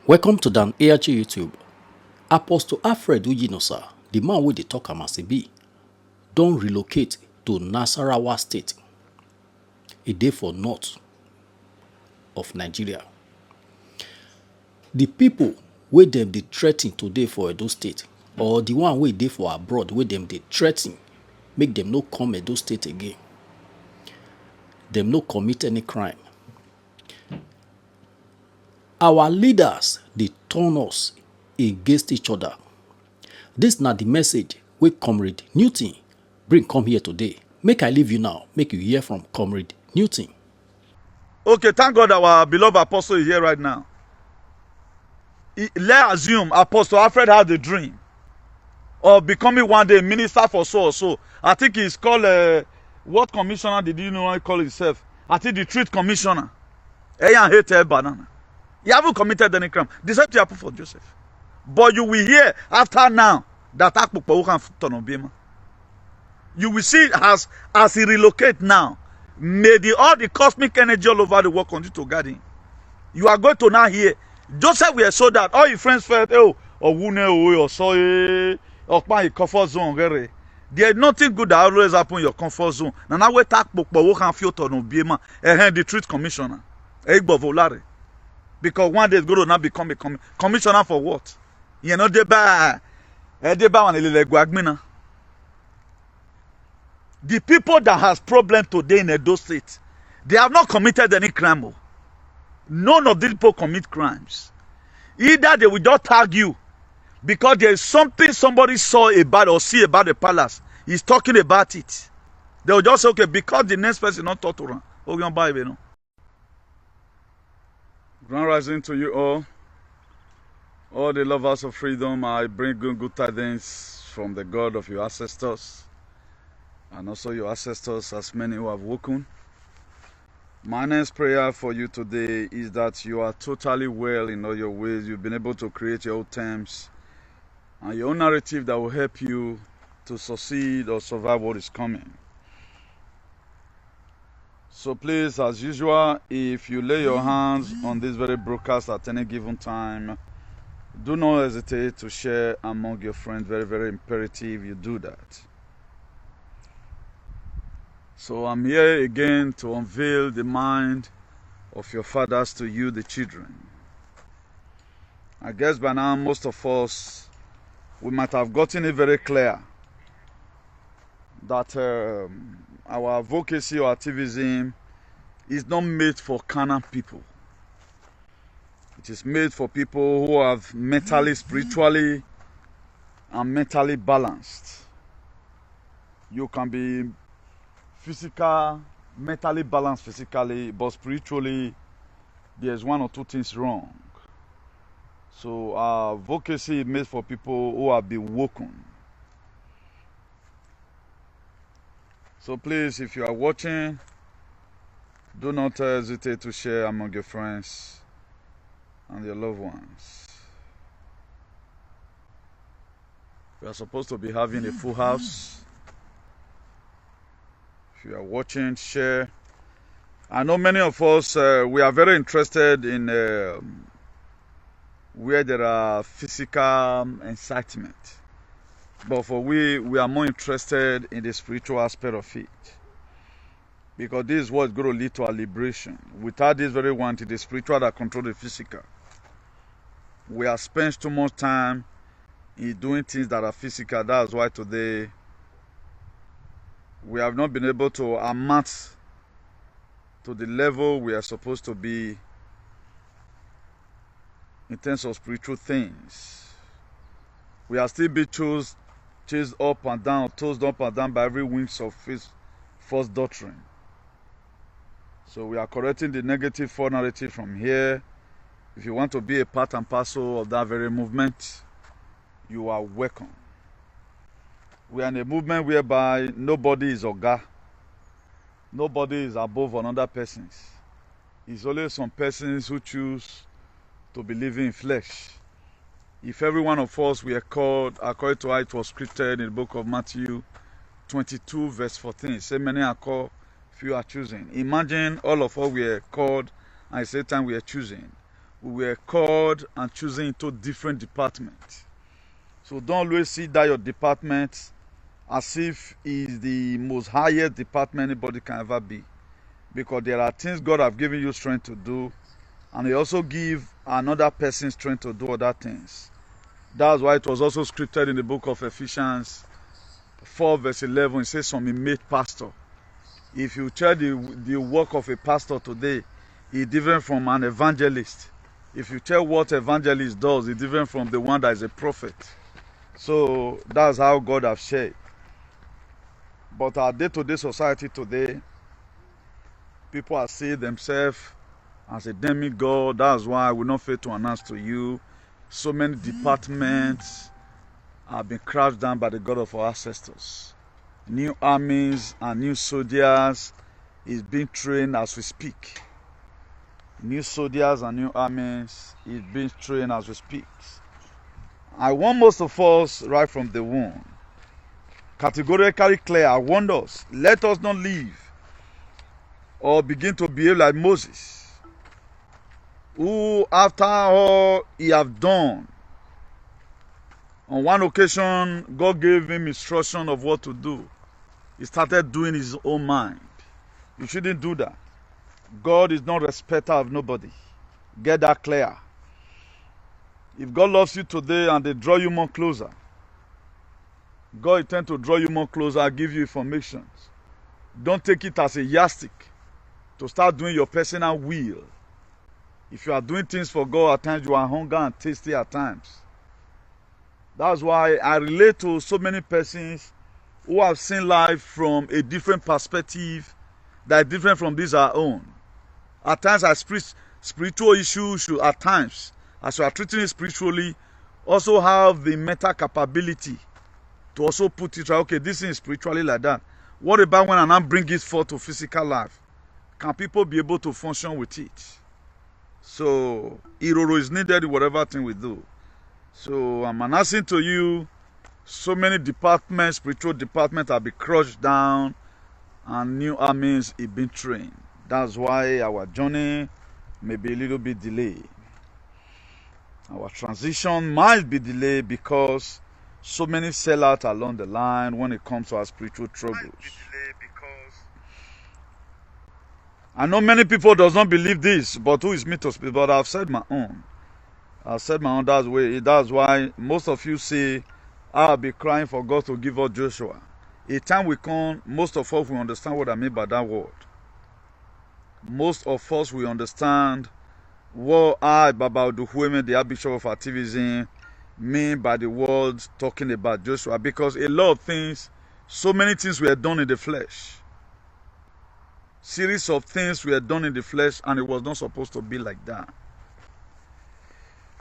Welcome to Dan ASUE YouTube. Apst Alfred Uyinosa, the man wey dey talk am as e be, don relocate to Nasarawa state. E dey for north of Nigeria. The people wey dem dey threa ten today for Edo state, or the one wey dey for abroad wey dem dey threa ten make dem no come Edo state again, dem no commit any crime. Our leaders dey turn us against each other. This na the message wey Comrade Newton bring come here today. Make I leave you now, make you hear from Comrade Newton. Okay, thank God our beloved apostle is here right now. Let's assume Apostle Alfred had a dream of becoming one day minister for so or so. I think he's called, what commissioner did you know he call himself? I think the truth commissioner. Banana. He haven't committed any crime. The same thing happened for Joseph. But you will hear after now that you will see as he relocate now, may all the cosmic energy all over the world continue to guide him. You are going to now hear Joseph will show that all your friends felt, oh, or so or comfort zone. There's nothing good that always happen in your comfort zone. Now we talk the truth commissioner. Because one day is going to now become a commissioner for what? You know, the people that has problem today in Edo State, they have not committed any crime. None of these people commit crimes. Either they will just tag you because there is something somebody saw about or see about the palace. He's talking about it. They will just say, okay, because the next person not talk to run. Grand rising to you all the lovers of freedom. I bring good tidings from the God of your ancestors, and also your ancestors, as many who have woken. My next prayer for you today is that you are totally well in all your ways. You've been able to create your own terms and your own narrative that will help you to succeed or survive what is coming. So please, as usual, if you lay your hands on this very broadcast at any given time, do not hesitate to share among your friends. Very, very imperative you do that. So I'm here again to unveil the mind of your fathers to you, the children. I guess by now most of us, we might have gotten it very clear that our advocacy or activism is not made for carnal people. It is made for people who are mentally, spiritually, and mentally balanced. You can be mentally balanced physically, but spiritually, there's one or two things wrong. So our advocacy is made for people who have been woken. So please, if you are watching, do not hesitate to share among your friends and your loved ones. We are supposed to be having a full house. If you are watching, share. I know many of us, we are very interested in where there are physical incitement. But for we are more interested in the spiritual aspect of it. Because this is what's going to lead to our liberation. Without this very one, it is the spiritual that controls the physical. We have spent too much time in doing things that are physical. That's why today we have not been able to amount to the level we are supposed to be in terms of spiritual things. We are still being chased up and down, tossed up and down by every winds of false doctrine. So we are correcting the negative false narrative from here. If you want to be a part and parcel of that very movement, you are welcome. We are in a movement whereby nobody is Oga. Nobody is above another person. It's only some persons who choose to believe in flesh. If every one of us were called according to how it was scripted in the book of Matthew 22 verse 14, say many are called, few are choosing. Imagine all of us were called and at the same time we are choosing. we were called and chosen into different departments. So don't always see that your department as if is the most highest department anybody can ever be. Because there are things God have given you strength to do, and He also give another person strength to do other things. That's why it was also scripted in the book of Ephesians 4 verse 11. It says, some He made pastor. If you check the work of a pastor today, it's different from an evangelist. If you check what evangelist does, it's different from the one that is a prophet. So that's how God has shared. But our day-to-day society today, people are seeing themselves as a demigod. That's why I will not fail to announce to you, so many departments have been crashed down by the God of our ancestors. New armies and new soldiers is being trained as we speak. New soldiers and new armies is being trained as we speak. I want most of us, right from the womb, categorically clear, I want us, let us not live or begin to behave like Moses, who after all he have done, on one occasion God gave him instruction of what to do. He started doing his own mind. You shouldn't do that. God is not respecter of nobody. Get that clear. If God loves you today and they draw you more closer, God intends to draw you more closer and give you information. Don't take it as a yardstick to start doing your personal will. If you are doing things for God, at times you are hungry and thirsty at times. That's why I relate to so many persons who have seen life from a different perspective that is different from this our own. At times, spiritual issues should, at times, as you are treating it spiritually, also have the mental capability to also put it right. Okay, this is spiritually like that. What about when I now bring it forth to physical life? Can people be able to function with it? So, Iroro is needed in whatever thing we do. So, I'm announcing to you, so many departments, spiritual departments have been crushed down and new armies have been trained. That's why our journey may be a little bit delayed. Our transition might be delayed because so many sell out along the line when it comes to our spiritual troubles. I know many people does not believe this, but who is me to speak? But I've said my own. I've said my own that's why most of you say, I'll be crying for God to give us Joshua. A time will come, most of us will understand what I mean by that word. Most of us will understand what I, Baba Oduhueme, the Archbishop of Activism, mean by the words talking about Joshua. Because a lot of things, so many things were done in the flesh. Series of things were done in the flesh, and it was not supposed to be like that.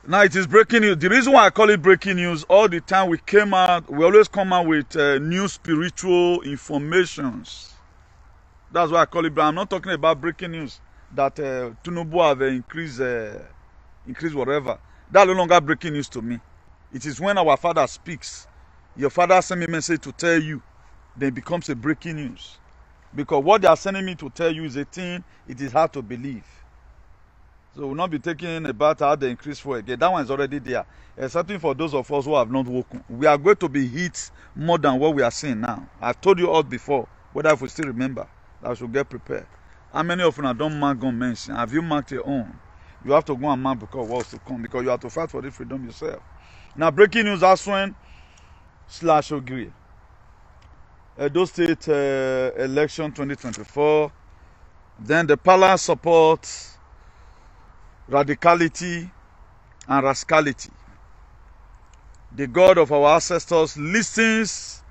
Now it is breaking news. The reason why I call it breaking news, all the time we always come out with new spiritual informations. That's why I call it. But I'm not talking about breaking news that Tinubu have increased whatever. That's no longer breaking news to me. It is when our father speaks. Your father send me a message to tell you, then it becomes a breaking news. Because what they are sending me to tell you is a thing it is hard to believe. So we'll not be taking about how they increase for again. That one is already there. Excepting for those of us who have not woken. We are going to be hit more than what we are seeing now. I've told you all before, whether if we still remember, that we should get prepared. How many of you don't mark on mention? Have you marked your own? You have to go and mark because what's to come. Because you have to fight for the freedom yourself. Now, breaking news, ASUE /OGIE. Edo State election 2024. Then the palace supports radicality and rascality. The God of our ancestors listens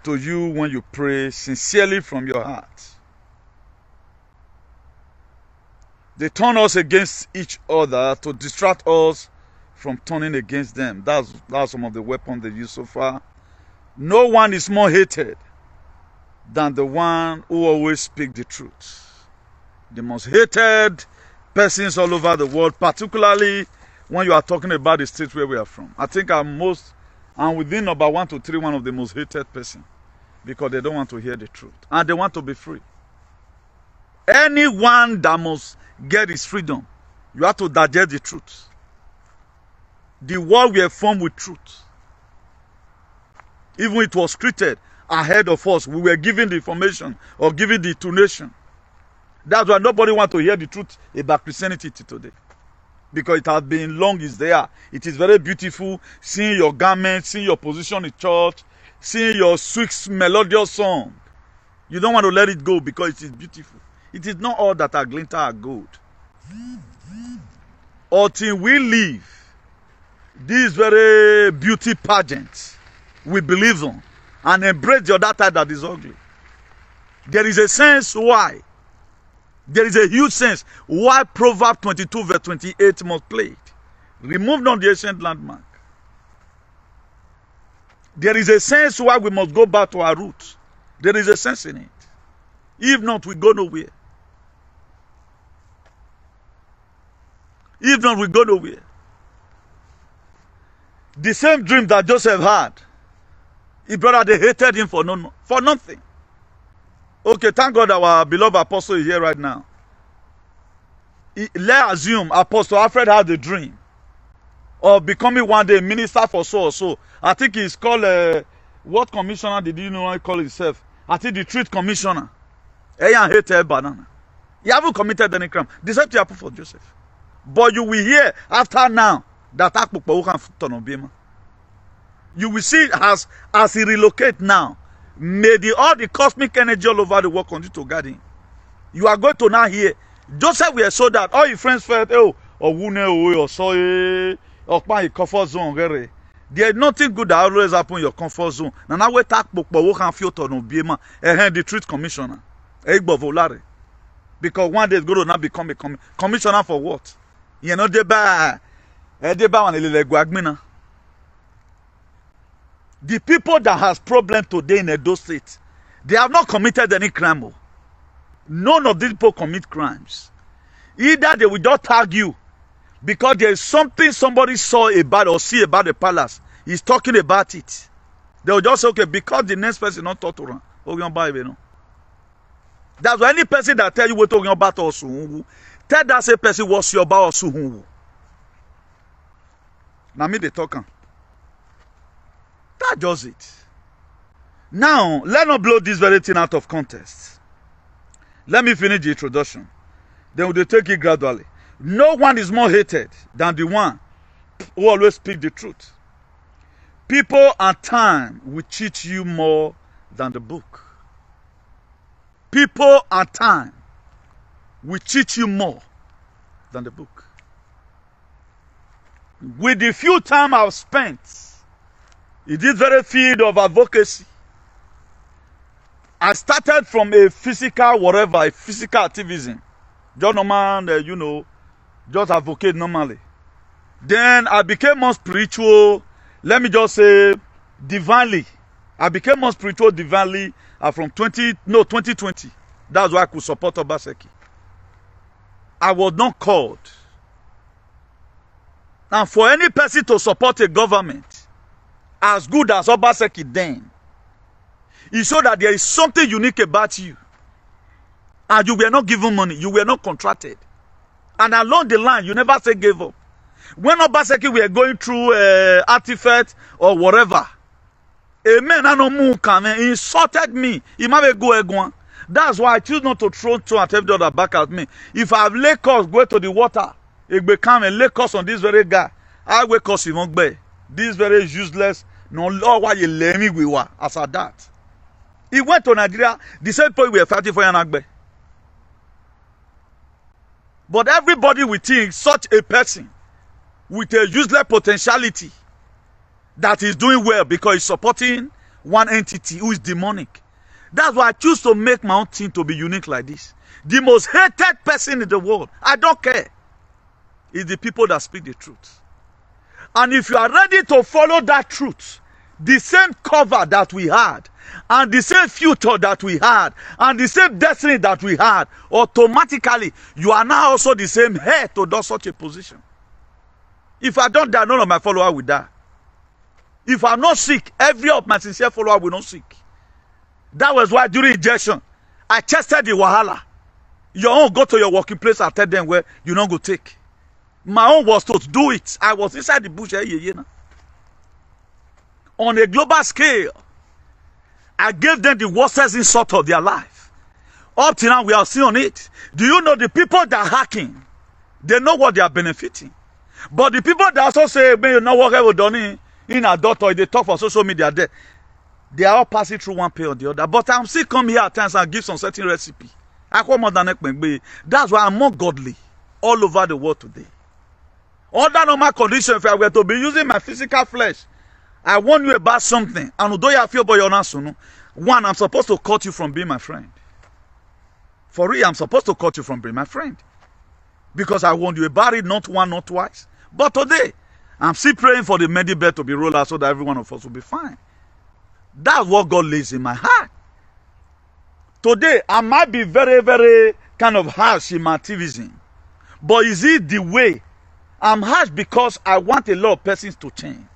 to you when you pray sincerely from your heart. They turn us against each other to distract us from turning against them. That's some of the weapons they use so far. No one is more hated than the one who always speaks the truth. The most hated persons all over the world, particularly when you are talking about the state where we are from. I think I'm within number 1 to 3, one of the most hated persons, because they don't want to hear the truth and they want to be free. Anyone that must get his freedom You have to digest the truth. The world were formed with truth. Even it was created ahead of us. We were given the information or given the intonation. That's why nobody wants to hear the truth about Christianity today. Because it has been long, it's there. It is very beautiful, seeing your garments, seeing your position in church, seeing your sweet, melodious song. You don't want to let it go because it is beautiful. It is not all that are glitter are gold. Until we leave these very beauty pageants we believe on and embrace the other side that is ugly. There is a sense why. There is a huge sense why Proverbs 22 verse 28 must play it. Removed on the ancient landmark. There is a sense why we must go back to our roots. There is a sense in it. If not, we go nowhere. If not, we go nowhere. The same dream that Joseph had, his brother, they hated him for nothing. Okay, thank God our beloved apostle is here right now. Let's assume Apostle Alfred had a dream of becoming one day minister for so or so. I think he's called, what commissioner did you know he call himself? I think the truth commissioner. Eyan hated banana. He haven't committed any crime. The same thing happened for Joseph. But you will hear after now that you will see as he relocate now. May all the cosmic energy all over the world continue to guide him. You are going to now hear Joseph were so that all your friends felt, oh, or so, or my comfort zone. There is nothing good that always happen in your comfort zone. Now we talk about what can feel to no be the truth commissioner. Because one day is going to now become a commissioner for what? You know, the people that has problem today in Edo State, they have not committed any crime. None of these people commit crimes. Either they will just tag you because there is something somebody saw about or see about the palace. He's talking about it. They will just say, okay, because the next person not talk to run. That's why any person that tell you we're talking about Osuhunwu, tell that same person what's your about Osuhunwu. Now me they talking. That does it. Now, let's not blow this very thing out of context. Let me finish the introduction. Then we'll take it gradually. No one is more hated than the one who always speaks the truth. People and time will cheat you more than the book. People and time will cheat you more than the book. With the few time I've spent in this very field of advocacy, I started from a physical whatever, a physical activism. Just normal, just advocate normally. Then I became more spiritual, let me just say, divinely. I became more spiritual divinely from 2020. That's why I could support Obaseki. I was not called. And for any person to support a government as good as Obaseki then, it shows that there is something unique about you. And you were not given money. You were not contracted. And along the line, you never say give up. When Obaseki were going through artifact or whatever, a man insulted me. He might go again. That's why I choose not to throw and every other back at me. If I have lay cost, go to the water. It become a lay cost on this very guy. I will cost him. This very useless. No law why you let me we were as at that. He went to Nigeria, the same point we were fighting for Yanagbe. But everybody will think such a person with a useless potentiality that is doing well because he's supporting one entity who is demonic. That's why I choose to make my own thing to be unique like this. The most hated person in the world, I don't care, is the people that speak the truth. And if you are ready to follow that truth, the same cover that we had, and the same future that we had, and the same destiny that we had, automatically, you are now also the same heir to do such a position. If I don't die, none of my followers will die. If I'm not sick, every of my sincere followers will not sick. That was why during injection, I tested the wahala. Your own go to your working place and tell them where you don't go take. My own was to do it. I was inside the bush. On a global scale, I gave them the worstest insult of their life. Up till now, we are still on it. Do you know the people that are hacking? They know what they are benefiting. But the people that also say, "Man, you know what I've done in adult," or they talk for social media, they are all passing through one pay or the other. But I'm still come here at times and give some certain recipe. That's why I'm more godly all over the world today. Under normal conditions, if I were to be using my physical flesh, I warn you about something. And though you feel about your answer, one, I'm supposed to cut you from being my friend. For real, I'm supposed to cut you from being my friend. Because I warned you about it, not one, not twice. But today, I'm still praying for the medibed to be rolled out so that every one of us will be fine. That's what God lays in my heart. Today, I might be very, very kind of harsh in my activism. But is it the way? I'm harsh because I want a lot of persons to change.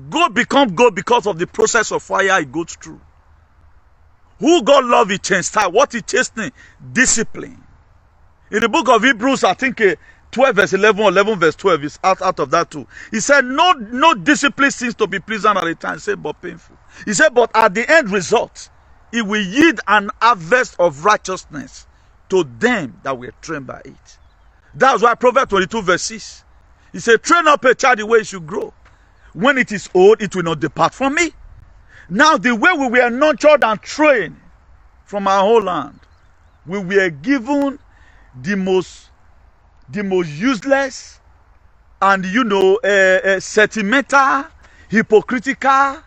God become God because of the process of fire he goes through. Who God love, he change style. What he chastening? Discipline. In the book of Hebrews, I think 12 verse 11 or 11 verse 12 is out of that too. He said, no discipline seems to be pleasant at the time, he said, but painful. He said, but at the end result, it will yield an harvest of righteousness to them that were trained by it. That's why Proverbs 22 verse 6. He said, train up a child the way it should grow. When it is old, it will not depart from me. Now, the way we were nurtured and trained from our whole land, we were given the most useless and, sentimental, hypocritical,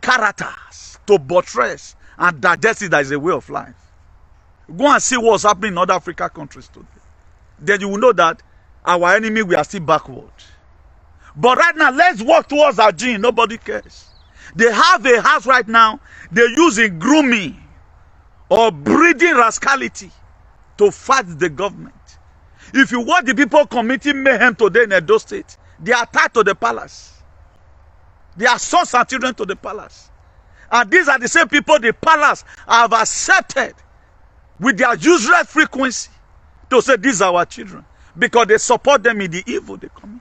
characters to buttress and digest it as a way of life. Go and see what's happening in other African countries today. Then you will know that our enemy, we are still backward. But right now, let's walk towards our gene. Nobody cares. They have a house right now. They're using grooming or breeding rascality to fight the government. If you want the people committing mayhem today in Edo State, they are tied to the palace. They are sons and children to the palace. And these are the same people the palace have accepted with their usual frequency to say these are our children because they support them in the evil they commit.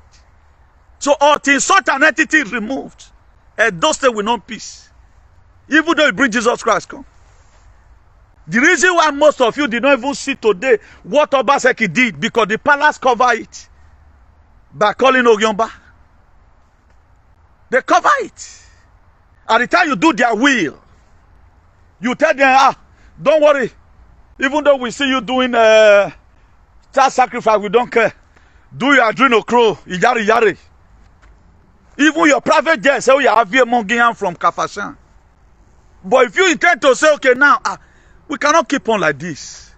So until such an entity is removed, Edo State will not peace. Even though it brings Jesus Christ come. The reason why most of you did not even see today what Obaseki did, because the palace cover it by calling Ogyomba. They cover it. At the time you do their will, you tell them, don't worry. Even though we see you doing child sacrifice, we don't care. Do your adrenochrome, yari. Even your private jet, say you have Mongian from Kafashan. But if you intend to say, okay, now, we cannot keep on like this.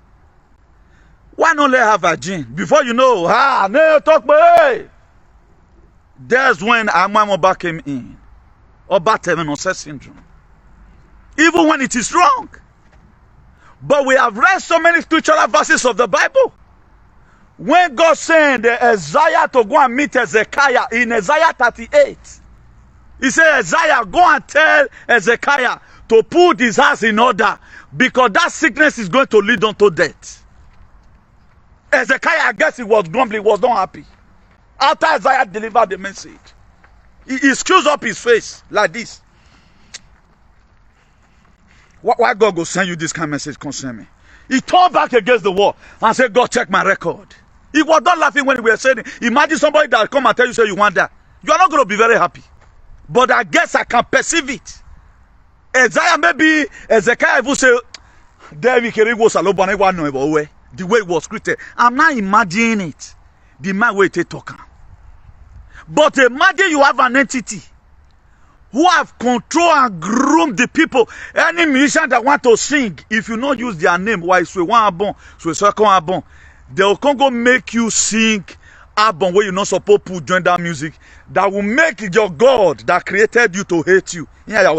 Why not let have a gene? Before you know, no talk, boy. That's when Amamoba came in. Oba Terminal syndrome. Even when it is wrong. But we have read so many scriptural verses of the Bible. When God sent Isaiah to go and meet Ezekiah in Isaiah 38, he said, Isaiah, go and tell Ezekiah to put his house in order because that sickness is going to lead unto death. Ezekiah, I guess he was grumbling, was not happy. After Isaiah delivered the message, he screws up his face like this. Why God go send you this kind of message concerning me? He turned back against the wall and said, God, check my record. He was not laughing when we were saying, imagine somebody that come and tell you, say you want that. You are not going to be very happy. But I guess I can perceive it. Isaiah, maybe Ezekiel will say, the way it was created. I'm not imagining it. The man will take talking. But imagine you have an entity who have control and groom the people. Any musician that want to sing, if you not use their name, why so one album, so second album, they will come go make you sing album where you're not supposed to join that music that will make your God that created you to hate you. Yeah,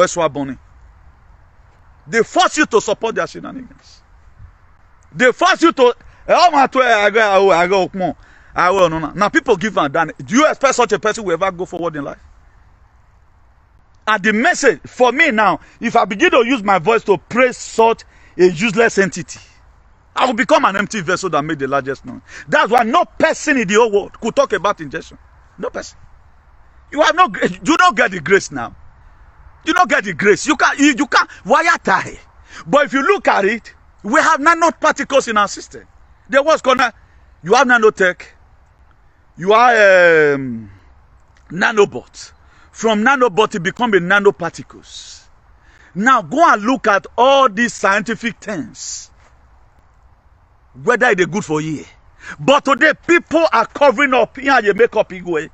they force you to support their shenanigans. They force you to. Now people give and done. Do you expect such a person will ever go forward in life? And the message for me now, if I begin to use my voice to praise such a useless entity, I will become an empty vessel that made the largest noise. That's why no person in the whole world could talk about injection. No person. You don't get the grace now. You don't get the grace. You can't wire tie. But if you look at it, we have nanoparticles in our system. There was you have nanotech, you are nanobot. From nanobot, it become a nanoparticles. Now go and look at all these scientific things, whether it's good for you. But today, people are covering up here and you make up way.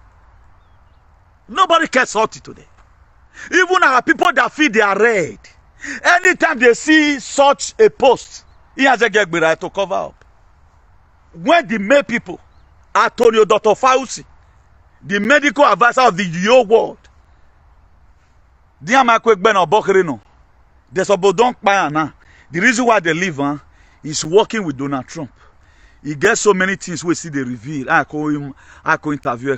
Nobody cares about it today. Even our people that feel they are red, anytime they see such a post, he has a get to cover up. When the main people, Antonio Dr. Fauci, the medical advisor of the whole world, the reason why they live is working with Donald Trump. He gets so many things we see they reveal. I go interview.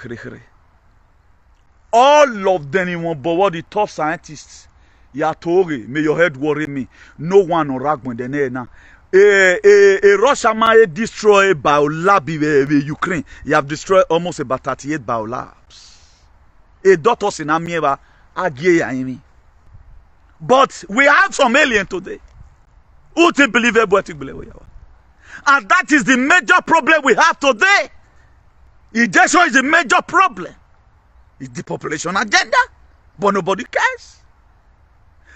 All of them in one, but what the top scientists, may your head worry me. No one on rag when they now. A Russia might destroy biolab in Ukraine. You have destroyed almost about 38 biolabs. A doctor in Amieva, but we have some alien today who think believe what believe. And that is the major problem we have today. Injection is the major problem. It's the population agenda, but nobody cares.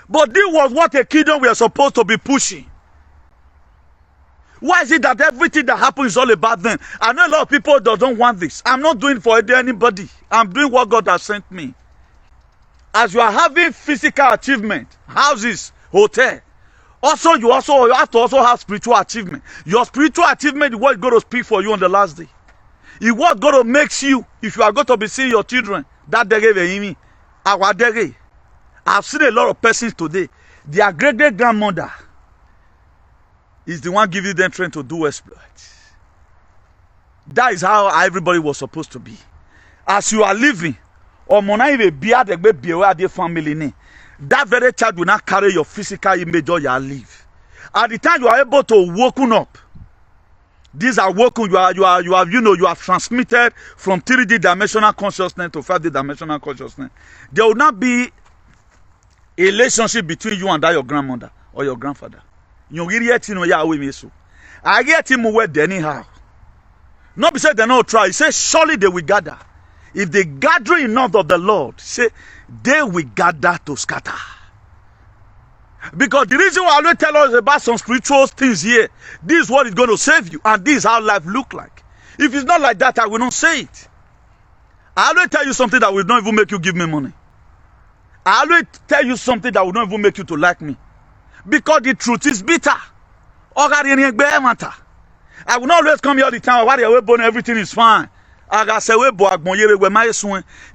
But this was what a kingdom we are supposed to be pushing. Why is it that everything that happens is all about them? I know a lot of people that don't want this. I'm not doing it for anybody. I'm doing what God has sent me. As you are having physical achievement, houses, hotel, also you have to also have spiritual achievement. Your spiritual achievement is what is going to speak for you on the last day. It's what going to make you, if you are going to be seeing your children, that day, our day. I've seen a lot of persons today. Their great-great-grandmother is the one giving them strength to do exploits. That is how everybody was supposed to be. As you are living, or that very child will not carry your physical image or your life. At the time you are able to woken up, these are woken, you have transmitted from 3D dimensional consciousness to 5D dimensional consciousness. There will not be a relationship between you and that your grandmother or your grandfather. You get him I get him where anyhow. Not because they not try. He says, surely they will gather. If they gather enough of the Lord, say they will gather to scatter. Because the reason why I always tell us about some spiritual things here, this is what is going to save you, and this is how life look like. If it's not like that, I will not say it. I always tell you something that will not even make you give me money. I always tell you something that will not even make you to like me. Because the truth is bitter. I will not always come here all the time. Everything is fine.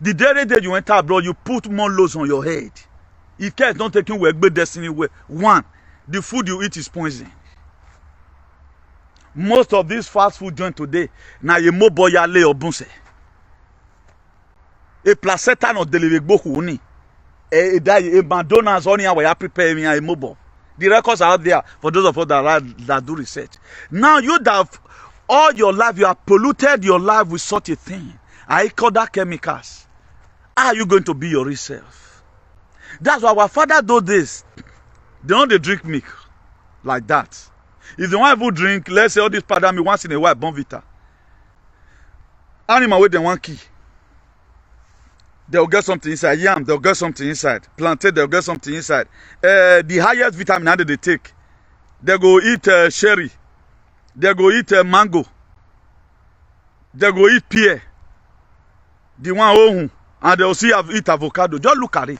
The day you enter abroad, you put more loads on your head. If care don't take you where good destiny way. One, the food you eat is poison. Most of these fast food joint today, now you mo boyale or bunse. A placenta no deliver boku ni. A McDonald's only where you prepare me a mobile. The records are out there for those of us that do research. Now you have all your life, you have polluted your life with such a thing. I call that chemicals. How are you going to be your real self? That's why our father do this. They don't drink milk like that. If they want to drink, let's say all this part of me once in a while, Bonvita. Animal with the one key. They'll get something inside. Yam, they'll get something inside. Plantain, they'll get something inside. The highest vitamin that they take, they go eat cherry. They go eat mango. They go eat pear. The one oh, and they'll see eat avocado. Just look at it.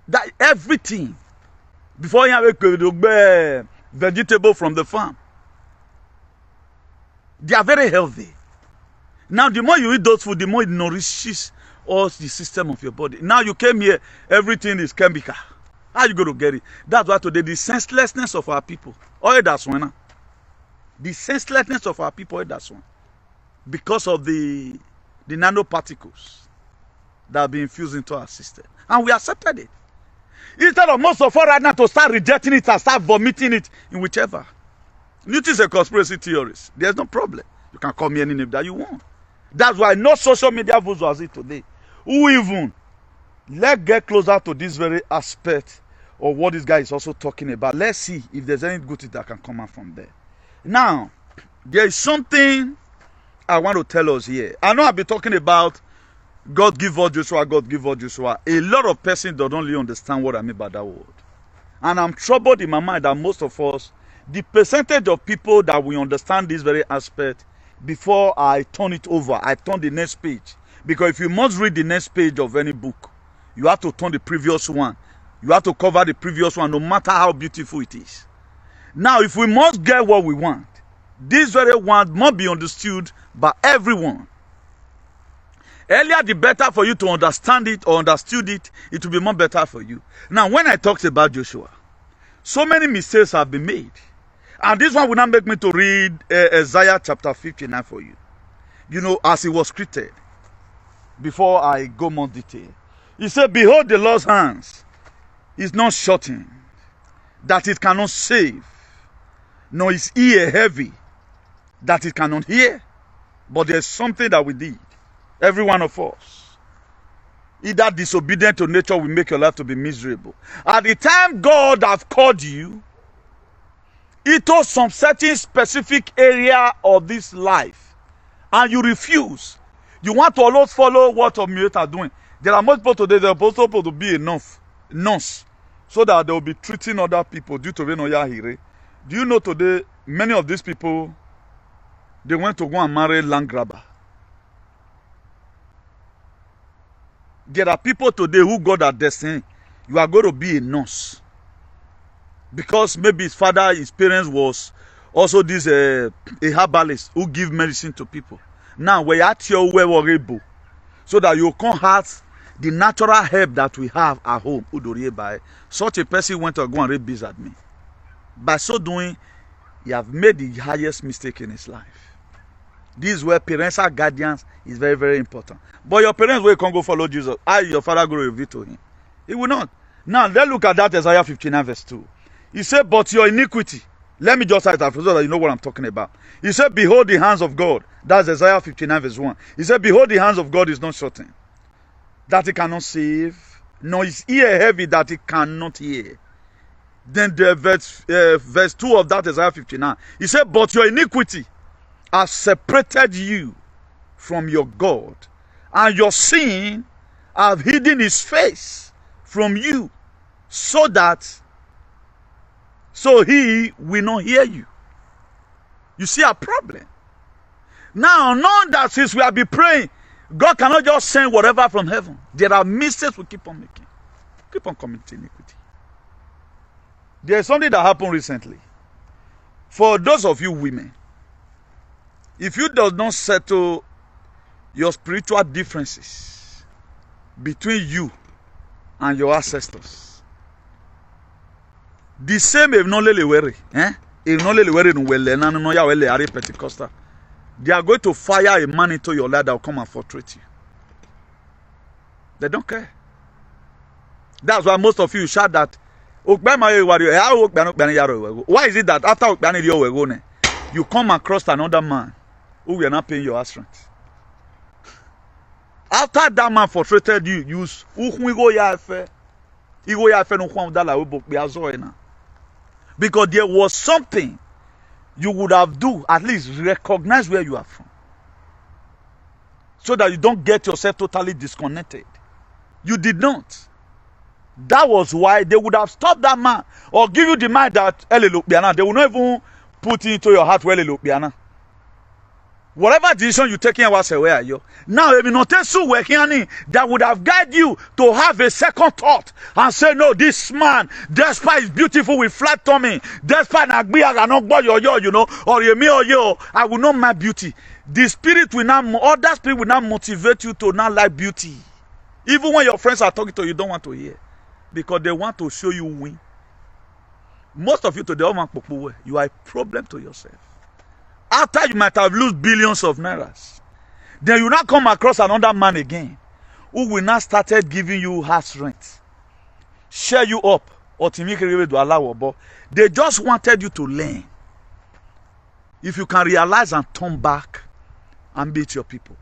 That everything before you have a vegetable from the farm. They are very healthy. Now, the more you eat those food, the more it nourishes all the system of your body. Now you came here, everything is chemical. How are you going to get it? That's why today the senselessness of our people. Oh, that's one. The senselessness of our people, that's one. Because of the nanoparticles that have been infused into our system. And we accepted it. Instead of most of us right now to start rejecting it and start vomiting it in whichever. It is a conspiracy theorist. There's no problem. You can call me any name that you want. That's why no social media bourgeoisie today. Who even? Let's get closer to this very aspect of what this guy is also talking about. Let's see if there's any good thing that can come out from there. Now, there is something I want to tell us here. I know I've been talking about God give us Joshua, God give us Joshua. A lot of persons don't really understand what I mean by that word. And I'm troubled in my mind that most of us, the percentage of people that we understand this very aspect, before I turn it over, I turn the next page. Because if you must read the next page of any book, you have to turn the previous one. You have to cover the previous one, no matter how beautiful it is. Now, if we must get what we want, this very one must be understood by everyone. Earlier, the better for you to understand it or understood it, it will be more better for you. Now, when I talked about Joshua, so many mistakes have been made. And this one will not make me to read Isaiah chapter 59 for you. You know, as he was created, before I go more detail. He said, behold, the Lord's hands is not shortened, that it cannot save, nor his ear heavy, that it cannot hear. But there's something that we did, every one of us. Either disobedient to nature will make your life to be miserable. At the time God have called you into some certain specific area of this life, and you refuse, you want to always follow what your mates are doing. There are most people today that are supposed to be enough nurse, so that they will be treating other people due to Venoya Hire. Do you know today, many of these people, they went to go and marry land grabber. There are people today who God are destined, you are going to be a nurse. Because maybe his father, his parents was also this a herbalist who give medicine to people. Now we at your way so that you can't have the natural herb that we have at home. Such a person went to go and rape bees at me. By so doing, he have made the highest mistake in his life. This is where parental guardians is very, very important. But your parents will can't go follow Jesus. Your father go reveal to him. He will not. Now let's look at that Isaiah 59 verse 2. He said, but your iniquity. Let me just say that so that you know what I'm talking about. He said, behold the hands of God. That's Isaiah 59 verse 1. He said, behold the hands of God is not shortened, that he cannot save, nor his ear heavy, that he cannot hear. Then the verse 2 of that Isaiah 59. He said, but your iniquity has separated you from your God, and your sin have hidden his face from you, so he will not hear you. You see our problem. Now, knowing that since we have been praying, God cannot just send whatever from heaven. There are mistakes we keep on making. Keep on committing iniquity. There is something that happened recently. For those of you women, if you do not settle your spiritual differences between you and your ancestors, the same Pentecostal, they are going to fire a man into your life that will come and frustrate you. They don't care. That's why most of you shout that. Why is it that after you come across another man who will not pay your house rent? After that man frustrated you, because there was something you would have do, at least recognize where you are from, so that you don't get yourself totally disconnected. You did not. That was why they would have stopped that man or give you the mind that they will not even put into your heart where whatever decision you take in where you now that would have guided you to have a second thought and say, no, this man, despite his beautiful with flat tummy, despite I will not my beauty. The spirit will not, other spirit will not motivate you to not like beauty. Even when your friends are talking to you, you don't want to hear, because they want to show you win. Most of you today, you are a problem to yourself. After you might have lost billions of nairas, then you not come across another man again who will not started giving you house rent, share you up, or to make it to allow. But they just wanted you to learn if you can realize and turn back and beat your people.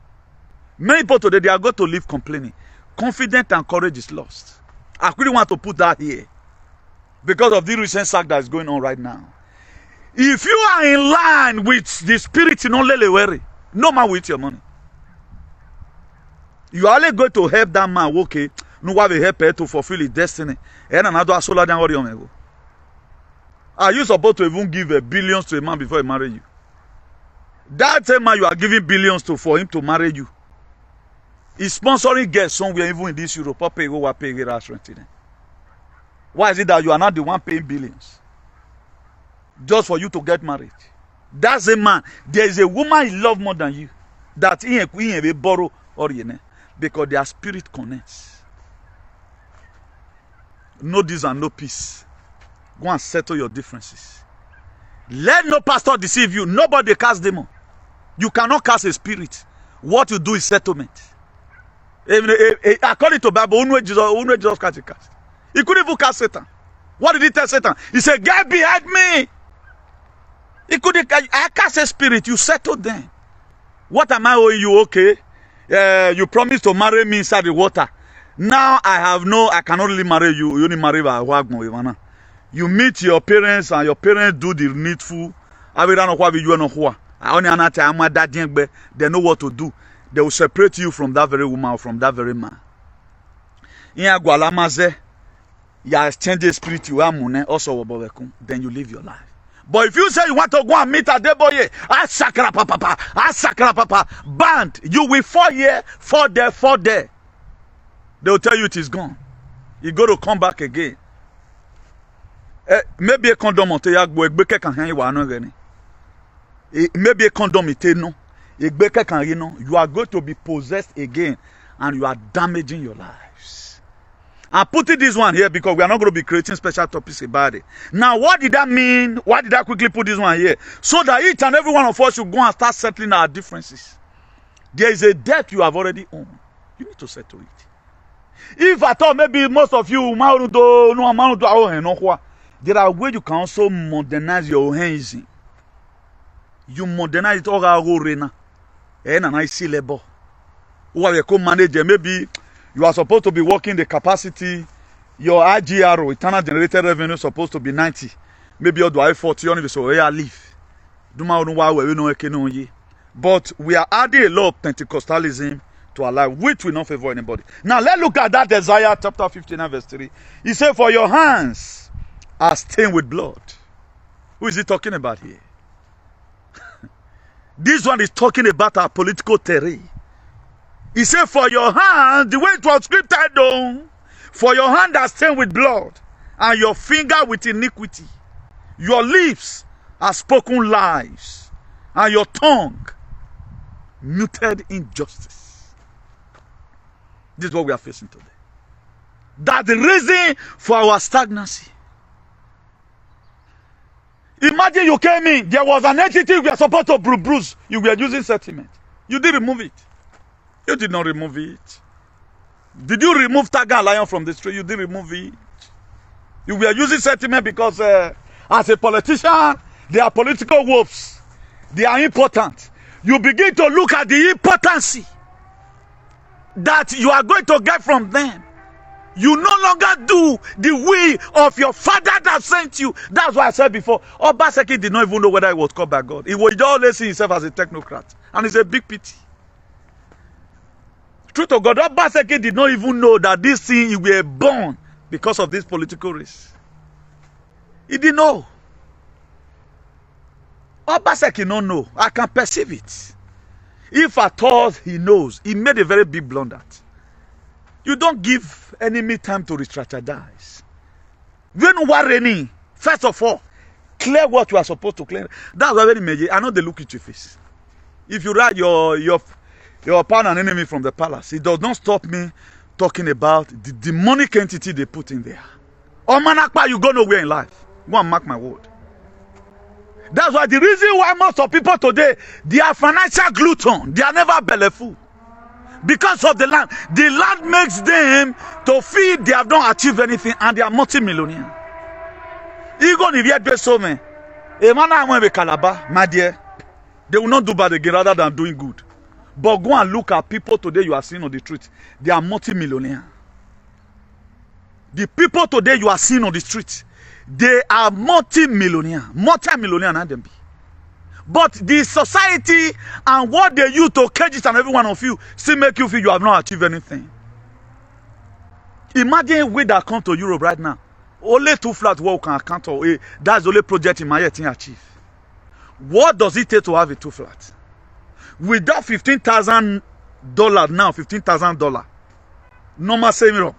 Many people today, they are going to live complaining. Confidence and courage is lost. I really want to put that here because of the recent sack that is going on right now. If you are in line with the spirit, no man with your money. You are only going to help that man, okay, no one will help her to fulfill his destiny. And another solar than what you are you supposed to even give billions to a man before he marry you? That same man you are giving billions to for him to marry you. He's sponsoring guests somewhere, even in this Europe. Why is it that you are not the one paying billions? Just for you to get married. That's a man. There is a woman he loves more than you. That he will borrow or because their spirit connects. No this and no peace. Go and settle your differences. Let no pastor deceive you. Nobody cast demon. You cannot cast a spirit. What you do is settlement. According to the Bible, Jesus cast. He couldn't even cast Satan. What did he tell Satan? He said, "Get behind me." He couldn't. I cast a spirit. You settle them. What am I owing you? Okay, you promised to marry me inside the water. Now I cannot really marry you. You only marry by Wagmo. You meet your parents and your parents do the needful. They know what to do. They will separate you from that very woman or from that very man. You exchange the spirit you are also then you live your life. But if you say you want to go and meet a deboye, band, you will fall here, fall there, fall there. They will tell you it is gone. You got to come back again. Maybe a condom maybe a condom you are going to be possessed again and you are damaging your lives. I'm putting this one here because we are not going to be creating special topics about it. Now, what did that mean? Why did I quickly put this one here? So that each and every one of us should go and start settling our differences. There is a debt you have already owned. You need to settle it. If I thought maybe most of you, there are ways you can also modernize your hands. You modernize it all arena. And I see labor. Who are the manager? Maybe you are supposed to be working the capacity. Your IGRO, internal generated revenue, is supposed to be 90. Maybe you do 40 only so where I live. But we are adding a lot of Pentecostalism to our life, which will not favor anybody. Now let's look at that Isaiah chapter 59 verse 3. He said, "For your hands are stained with blood." Who is he talking about here? This one is talking about our political terrain. He said, "For your hand," the way it was scripted down, "for your hand are stained with blood, and your finger with iniquity. Your lips are spoken lies, and your tongue muted injustice." This is what we are facing today. That's the reason for our stagnancy. Imagine you came in, there was an entity you were supposed to bruise. You were using settlement. You did remove it. You did not remove it. Did you remove Tiger and Lion from the street? You did remove it. You were using settlement because as a politician, they are political wolves. They are important. You begin to look at the importance that you are going to get from them. You no longer do the will of your father that sent you. That's why I said before, Obaseki did not even know whether he was called by God. He would always see himself as a technocrat. And it's a big pity. Truth to God, Obaseki did not even know that this thing he were born because of this political race. He didn't know. Obaseki don't know. I can perceive it. If at all he knows, he made a very big blunder. You don't give enemy time to re-strategize. When you are raining, first of all, clear what you are supposed to clear. That's why I know they look at your face. If you write your partner and enemy from the palace, it does not stop me talking about the demonic entity they put in there. Oh manakpa, you go nowhere in life. Go and mark my word. That's why the reason why most of people today, they are financial glutton. They are never bellyful. Because of the land. The land makes them to feel they have not achieved anything and they are multi-millionaire. Even if you had so many, a man I went with Calabar, my dear, They will not do bad again rather than doing good. But go and look at people today you are seeing on the street. They are multi-millionaire. The people today you are seeing on the street, they are multi-millionaire. Multi-millionaire, not them be. But the society and what they use to cage it and every one of you still make you feel you have not achieved anything. Imagine we that come to Europe right now. Only 2 flats what we can account for. That's the only project in my head to achieve. What does it take to have a 2 flats? Without $15,000 now, $15,000. Normal saving.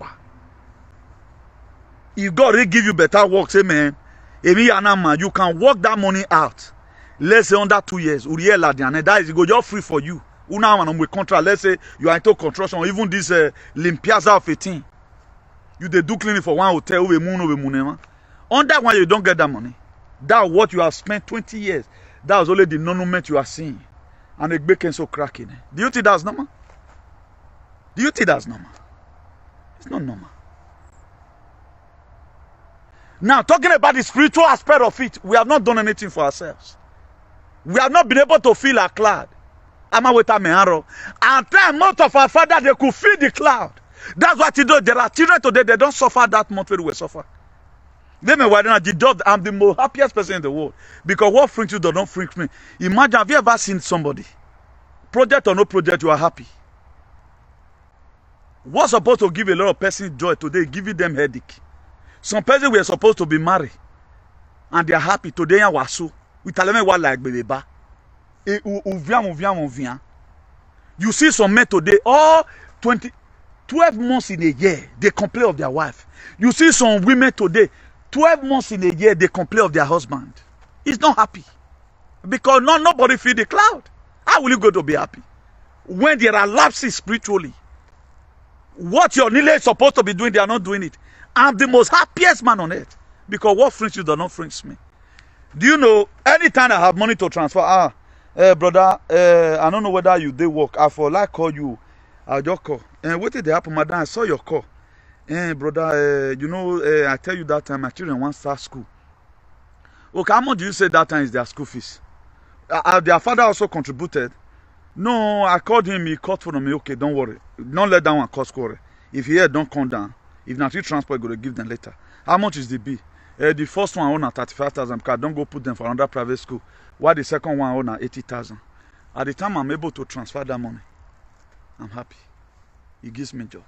If God will give you better work, say man, you can work that money out. Let's say under 2 years, that is go just free for you. With contract, let's say you are into construction, or even this Limpiaza of 18. You they do cleaning for one hotel, under one you don't get that money. That's what you have spent 20 years. That was only the monument you are seeing. And the bacon so cracking. Do you think that's normal? Do you think that's normal? It's not normal. Now, talking about the spiritual aspect of it, we have not done anything for ourselves. We have not been able to feel our cloud. And then most of our fathers, they could feel the cloud. That's what you do. There are children today, they don't suffer that much when we suffer. I'm the most happiest person in the world. Because what freaks you does not freak me. Imagine, have you ever seen somebody? Project or no project, you are happy. What's supposed to give a lot of persons joy today, giving them headache. Some persons were supposed to be married. And they are happy. Today, I was so. We tell them what like baby ba. You see some men today, all 12 months in a year, they complain of their wife. You see some women today, 12 months in a year, they complain of their husband. He's not happy. Because nobody feel the cloud. How will you go to be happy? When there are lapses spiritually, what your Nile is supposed to be doing, they are not doing it. I'm the most happiest man on earth. Because what frings you does not frings me. Do you know, anytime I have money to transfer, brother, I don't know whether you did work. I for like call you, I'll just call. And what did happen, madam? I saw your call. Brother, you know, I tell you that time my children want to start school. Okay, how much do you say that time is their school fees? Their father also contributed. No, I called him, he called for me. Okay, don't worry. Don't let that one cost score. If he here, don't come down. If not, you transport, go to give them later. How much is the bill? The first one own at 35,000 because don't go put them for another private school. While the second one own at 80,000. At the time I'm able to transfer that money, I'm happy. It gives me joy.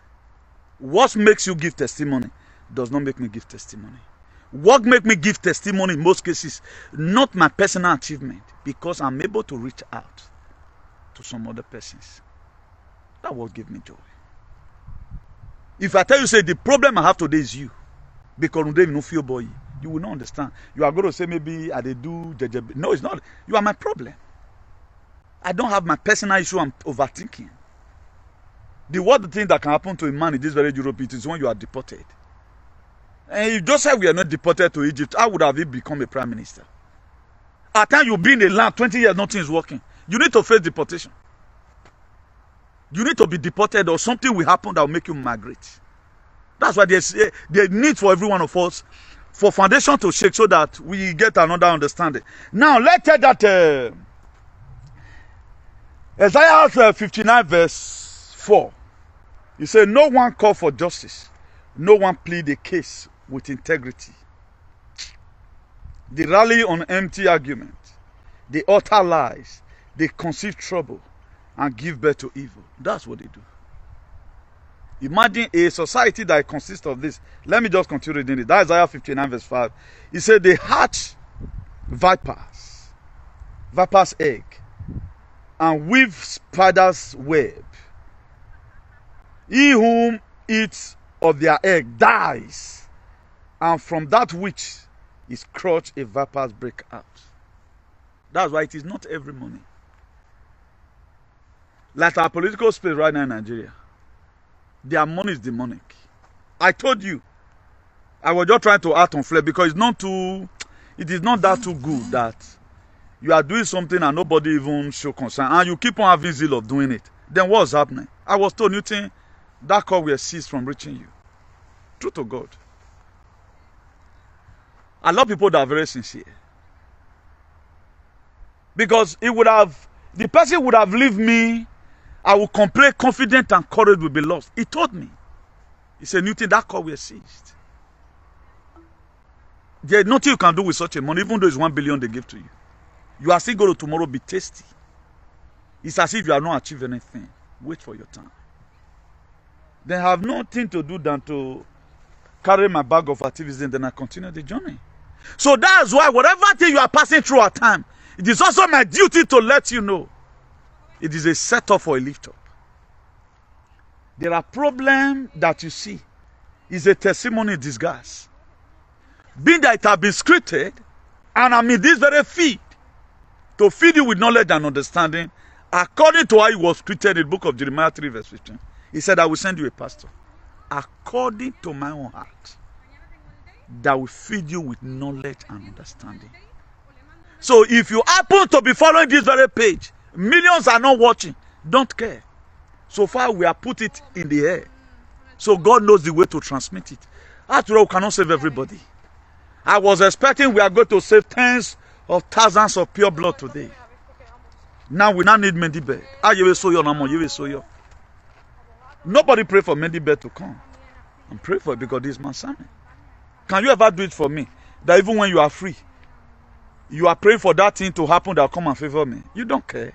What makes you give testimony does not make me give testimony. What makes me give testimony in most cases, not my personal achievement, because I'm able to reach out to some other persons. That will give me joy. If I tell you, say, the problem I have today is you, because you don't even feel boy, you will not understand. You are going to say, maybe I do. No, it's not. You are my problem. I don't have my personal issue. I'm overthinking. The worst thing that can happen to a man in this very Europe is when you are deported. And if Joseph were not deported to Egypt, how would have he become a prime minister? At the time you be in a land 20 years, nothing is working. You need to face deportation. You need to be deported, or something will happen that will make you migrate. That's why there's the need for every one of us for foundation to shake so that we get another understanding. Now, let's take that Isaiah 59 verse 4. He said, no one call for justice. No one plead a case with integrity. They rally on empty argument. They utter lies. They conceive trouble and give birth to evil. That's what they do. Imagine a society that consists of this. Let me just continue reading it. That's Isaiah 59 verse 5. He said, they hatch vipers, viper's egg, and weave spider's web. He whom eats of their egg dies, and from that which is crushed a viper's break out. That's why it is not every morning. Like our political space right now in Nigeria, their money is demonic. I told you, I was just trying to act on flair because it is not that too good that you are doing something and nobody even show concern, and you keep on having zeal of doing it. Then what's happening? I was told, Newton, that call will cease from reaching you. True to God. I love people that are very sincere. Because the person would have left me. I will complain, confident and courage will be lost. He told me. He said, Newton, that call we seized. There's nothing you can do with such a money, even though it's 1 billion they give to you. You are still going to tomorrow be tasty. It's as if you are not achieving anything. Wait for your time. They have nothing to do than to carry my bag of activities and then I continue the journey. So that's why whatever thing you are passing through at time, it is also my duty to let you know it is a setup for a lift up. There are problems that you see is a testimony in disguise. Being that it has been scripted, and I'm in this very feed to feed you with knowledge and understanding, according to how it was scripted in the book of Jeremiah 3 verse 15. He said, I will send you a pastor according to my own heart that will feed you with knowledge and understanding. So if you happen to be following this very page, millions are not watching, don't care. So far we have put it in the air. So God knows the way to transmit it. After all, we cannot save everybody. I was expecting we are going to save tens of thousands of pure blood today. Now we now need Mendy bed. Nobody pray for Mendy bed to come. I'm praying for it because this is my sermon. Can you ever do it for me? That even when you are free, you are praying for that thing to happen that will come and favor me. You don't care.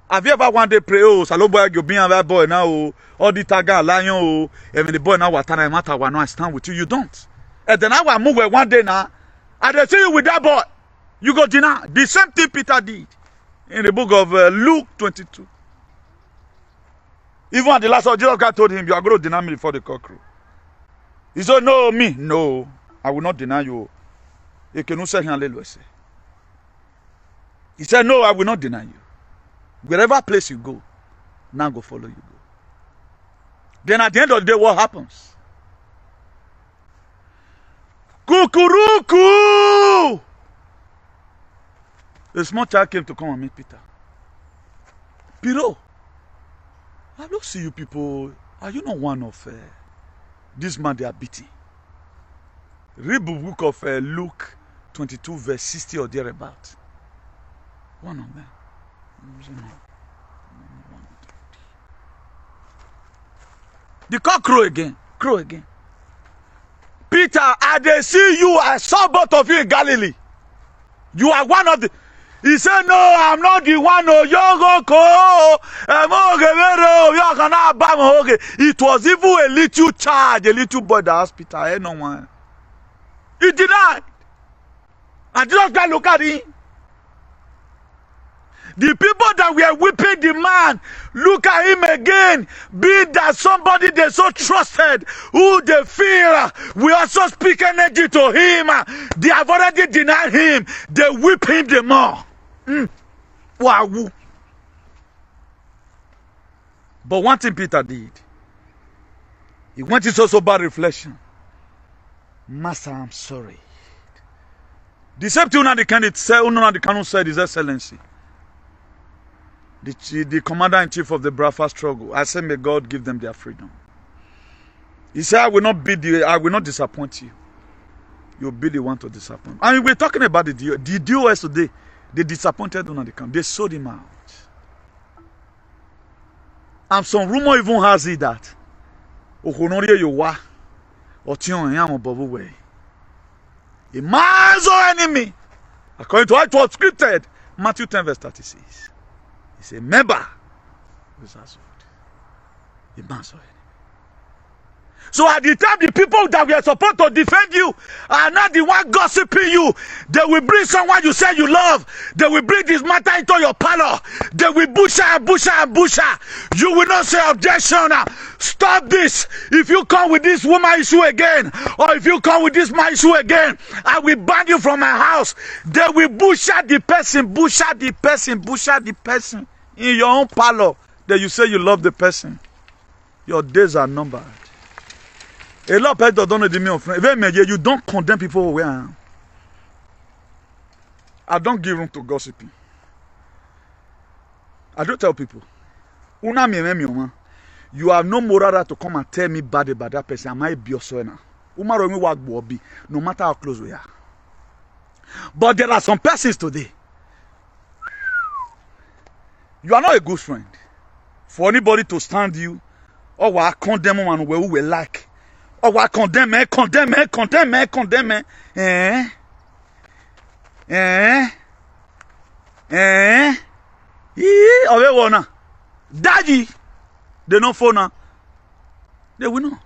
Have you ever one day pray, oh, salo boy, you be that boy now, oh, all the taga lion, oh, and when the boy now watana matter, I stand with you. You don't. And then I will move one day now, and they see you with that boy. You go deny. The same thing Peter did in the book of Luke 22. Even at the last hour, Jesus God told him, you are going to deny me before the cock crow. He said, no, me. No, I will not deny you. He said, no, I will not deny you. Wherever place you go, now go follow you go. Then at the end of the day, what happens? Kukuruku! A small child came to come and meet Peter. Peter, I don't see you people. Are you not one of this man they are beating? Read the book of Luke 22 verse 60 or thereabout. One of them. The cock crow again. Crow again. Peter, I dey see you. I saw both of you in Galilee. You are one of the. He said, no, I'm not the one. It was even a little child, a little boy that asked Peter, hey, no one. He denied. And just guy look at him. The people that were whipping the man, look at him again. Be that somebody they so trusted, who they fear, we also speak energy to him. They have already denied him. They whip him the more. Wow. But one thing Peter did, he went into so bad reflection. Master, I'm sorry. The same thing the candidate said, the canon said, His Excellency. The commander-in-chief of the Biafra struggle. I said, may God give them their freedom. He said, I will not disappoint you. You'll be the one to disappoint. And we're talking about the DOS today. They disappointed on the camp. They sold him out. And some rumor even has it that a man's enemy. According to what was scripted, Matthew 10 verse 36. He's a member. A man's enemy. So at the time, the people that were supposed to defend you are not the one gossiping you. They will bring someone you say you love. They will bring this matter into your parlor. They will busher and busher and busher. You will not say objection. Stop this. If you come with this woman issue again, or if you come with this man issue again, I will ban you from my house. They will busher the person, busher the person, busher the person in your own parlor. Then you say you love the person. Your days are numbered. A lot of people don't know the meaning of friend. You don't condemn people where I am. I don't give room to gossiping. I don't tell people. You have no moral right to come and tell me bad about that person. I might be your son. No matter how close we are. But there are some persons today. You are not a good friend. For anybody to stand you, or I condemn one where we like, or I condemn, condemn, condemn, condemn, Owe wana. Daddy, they no phone. They will know.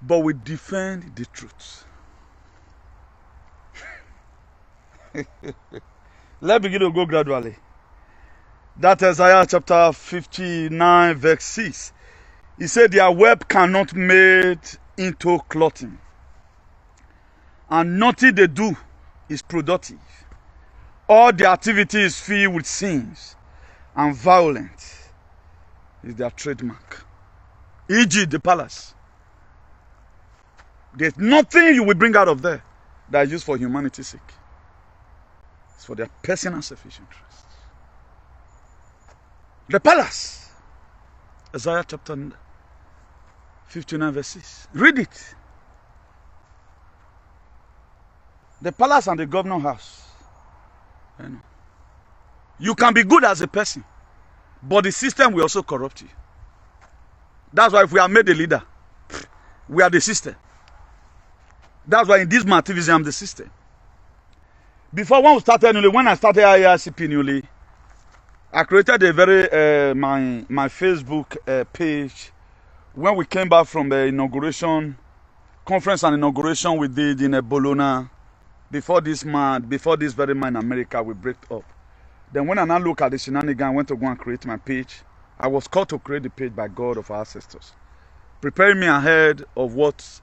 But we defend the truth. Let's begin to go gradually. That Isaiah chapter 59 verse 6. He said their web cannot made into clothing. And nothing they do is productive. All their activity is filled with sins and violence is their trademark. E.g. the palace. There's nothing you will bring out of there that is used for humanity's sake. It's for their personal selfish interests. The palace. Isaiah chapter 59 verse 6. Read it. The palace and the governor house. You can be good as a person, but the system will also corrupt you. That's why if we are made a leader, we are the system. That's why in this activism, I'm the system. Before when I started IRCP newly, I created a very my Facebook page when we came back from the inauguration conference and inauguration we did in Bologna. Before this very man in America, we break up. Then when I now look at the shenanigan, I went to go and create my page. I was called to create the page by God of our ancestors, preparing me ahead of what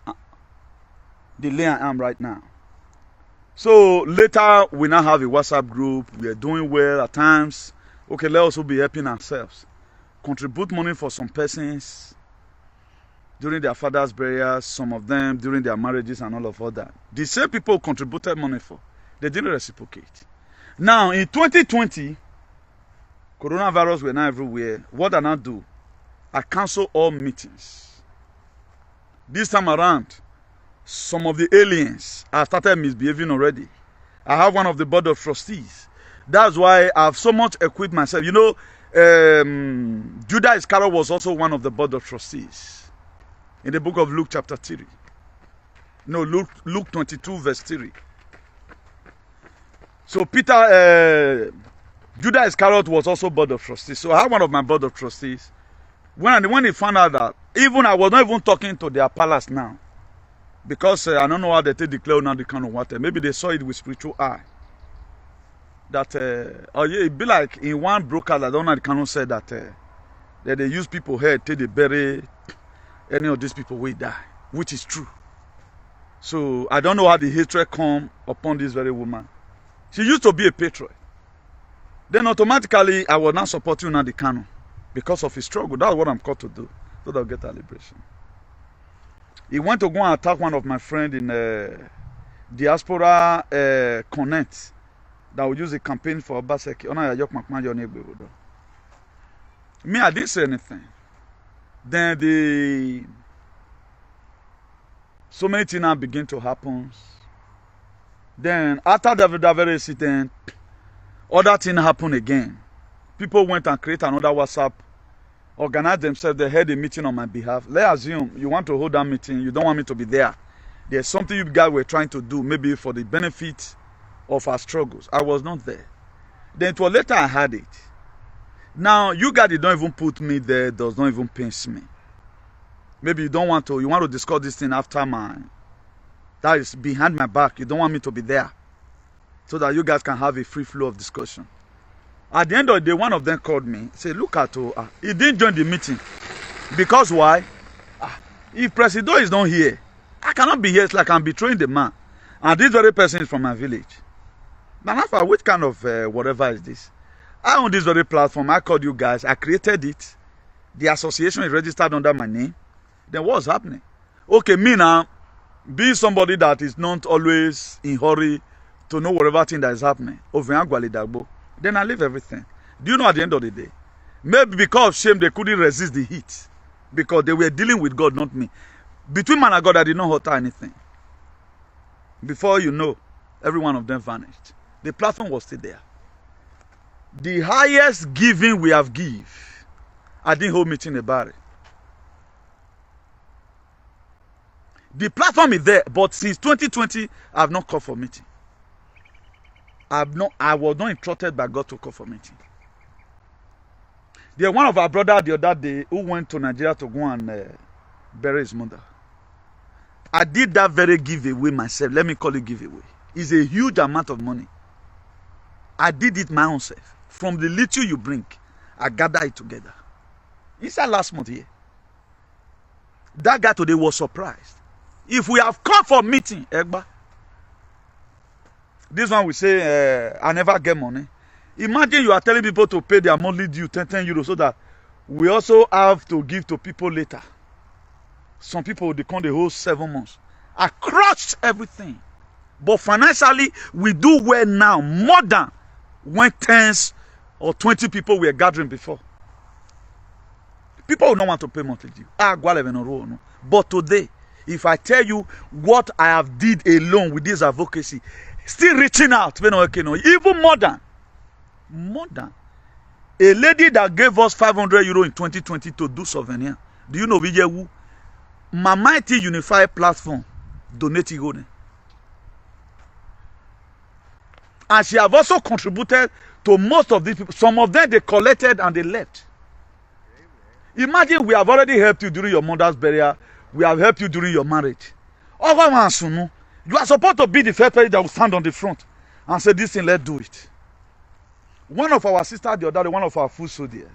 the lane I am right now. So later, we now have a WhatsApp group. We are doing well at times. Okay, let us also be helping ourselves. Contribute money for some persons during their father's burials, some of them during their marriages and all of that. The same people contributed money for, they didn't reciprocate. Now, in 2020, coronavirus were now everywhere. What did I now do? I cancel all meetings. This time around, some of the aliens have started misbehaving already. I have one of the board of trustees. That's why I've so much equipped myself. You know, Judah Iscariot was also one of the board of trustees. In the book of Luke chapter 3. No, Luke 22 verse 3. So Judah Iscariot was also board of trustees. So I had one of my board of trustees. When he found out that, even I was not even talking to their palace now. Because I don't know how they declare now the kind of water. Maybe they saw it with spiritual eye. That, it'd be like in one broadcast, I don't know, the canon said that they use people's head till they bury any of these people will die, which is true. So I don't know how the hatred come upon this very woman. She used to be a patriot. Then automatically I was not supporting the canon because of his struggle. That's what I'm called to do, so that I'll get a liberation. He went to go and attack one of my friends in diaspora connect that would use a campaign for Obaseki. Me, I didn't say anything. Then so many things now begin to happen. Then after that very incident, other things happen again. People went and created another WhatsApp, organized themselves, they held a meeting on my behalf. Let's assume you want to hold that meeting, you don't want me to be there. There's something you guys were trying to do, maybe for the benefit of our struggles. I was not there. Then it was later I had it. Now, you guys don't even put me there, does not even pinch me. Maybe you want to discuss this thing after that is behind my back. You don't want me to be there. So that you guys can have a free flow of discussion. At the end of the day, one of them called me, said, look at he didn't join the meeting. Because why? If Presido is not here, I cannot be here. It's like I'm betraying the man. And this very person is from my village. Now, which kind of whatever is this? I own this very platform. I called you guys. I created it. The association is registered under my name. Then what's happening? Okay, me now, being somebody that is not always in hurry to know whatever thing that is happening, then I leave everything. Do you know at the end of the day? Maybe because of shame, they couldn't resist the heat. Because they were dealing with God, not me. Between man and God, I did not utter anything. Before you know, every one of them vanished. The platform was still there. The highest giving we have give, I didn't hold meeting about it. The platform is there, but since 2020, I have not called for meeting. I was not instructed by God to call for meeting. There's one of our brothers the other day who went to Nigeria to go and bury his mother. I did that very giveaway myself. Let me call it giveaway. It's a huge amount of money. I did it my own self. From the little you bring, I gather it together. Inside last month here. That guy today was surprised. If we have come for meeting, Egba, this one will say, I never get money. Imagine you are telling people to pay their monthly due 10 euros so that we also have to give to people later. Some people, they come the whole 7 months. I crushed everything. But financially, we do well now, more than when 10 or 20 people were gathering before. People will not want to pay monthly due. But today, if I tell you what I have did alone with this advocacy, still reaching out, even more than a lady that gave us 500 euro in 2020 to do souvenir. Do you know who? My mighty unified platform donated money. And she have also contributed to most of these people. Some of them they collected and they left. Imagine we have already helped you during your mother's burial. We have helped you during your marriage. You are supposed to be the first person that will stand on the front and say, this thing, let's do it. One of our sisters the other day, one of our food soldiers,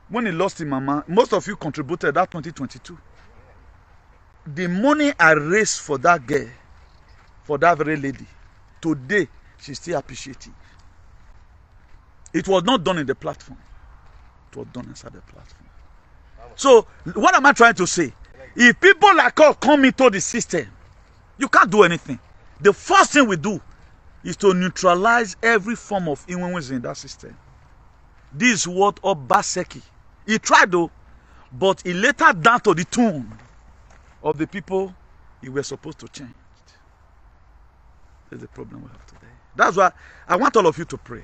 when he lost his mama, most of you contributed that 2022. The money I raised for that girl, for that very lady, today, she still appreciates it. It was not done in the platform. It was done inside the platform. So, what am I trying to say? If people like us come into the system, you can't do anything. The first thing we do is to neutralize every form of influence in that system. This is what Obaseki. He tried though, but he later down to the tune of the people he was supposed to change. That's the problem we have today. That's why I want all of you to pray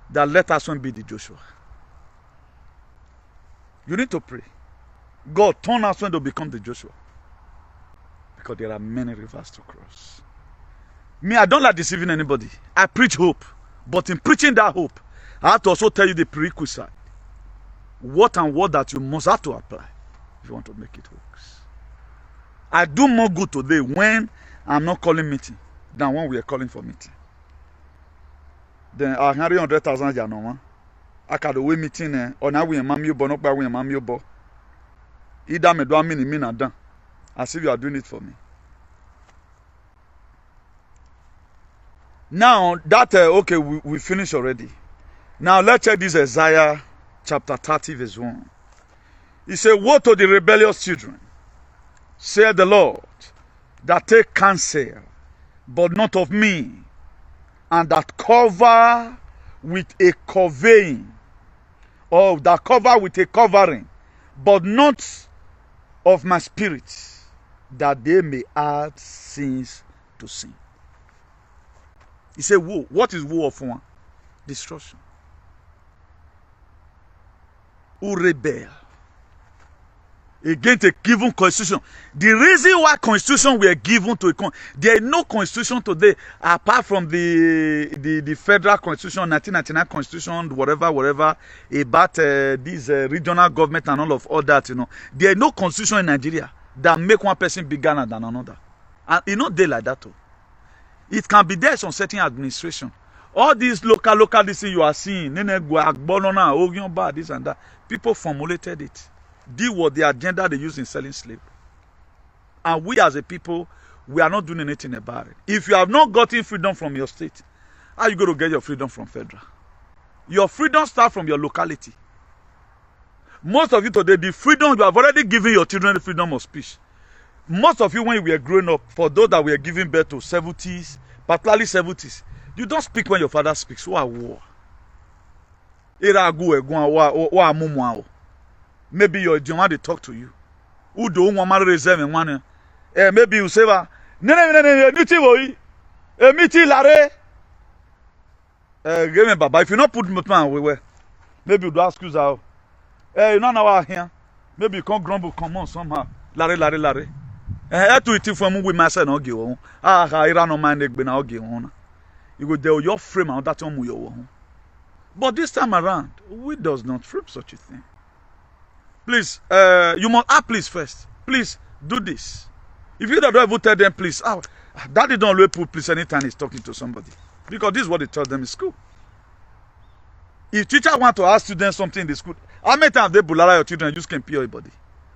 that let us one be the Joshua. You need to pray. God, turn us when to become the Joshua. Because there are many rivers to cross. Me, I don't like deceiving anybody. I preach hope. But in preaching that hope, I have to also tell you the prerequisite. What and what that you must have to apply if you want to make it works. I do more good today when I'm not calling meeting than when we are calling for meeting. Then I have 100,000 janoma. I can do meeting or now we mam you bo no we mam you bo. Either me do me na done. As if you are doing it for me. Now that okay, we finished already. Now let's check this Isaiah chapter 30 verse 1. He said, woe to the rebellious children, saith the Lord, that take counsel, but not of me, and that cover with a covering, or that cover with a covering, but not of my spirit, that they may add sins to sin. He said, woe. What is woe of one? Destruction. Who rebel against a given constitution. The reason why constitution were given to a there is no constitution today apart from the federal constitution, 1999 constitution, whatever about this regional government and all that. There is no constitution in Nigeria that make one person bigger than another, and they like that too. It can be there some certain administration. All these local this thing you are seeing, this and that, people formulated it. This was the agenda they used in selling slaves. And we as a people, we are not doing anything about it. If you have not gotten freedom from your state, how are you going to get your freedom from federal? Your freedom starts from your locality. Most of you today, the freedom, you have already given your children the freedom of speech. Most of you, when we were growing up, for those that were giving birth to 70s, particularly 70s, you don't speak when your father speaks. Maybe your John they talk to you. Who do want to reserve and one? Maybe you say, Give me Baba. If you not put man we maybe you do ask you how. You know now here. Maybe you can't grumble, come on somehow. Larry. To it from we myself no give on. I no mind egg na give on. You go there your frame and that one your own. But this time around, we does not frame such a thing. Please, you must please first. Please do this. If you don't ever tell them, please, daddy don't always put please anytime he's talking to somebody. Because this is what they tell them in school. If teacher want to ask students something in the school, how many times they bulala your children and just can't pay everybody?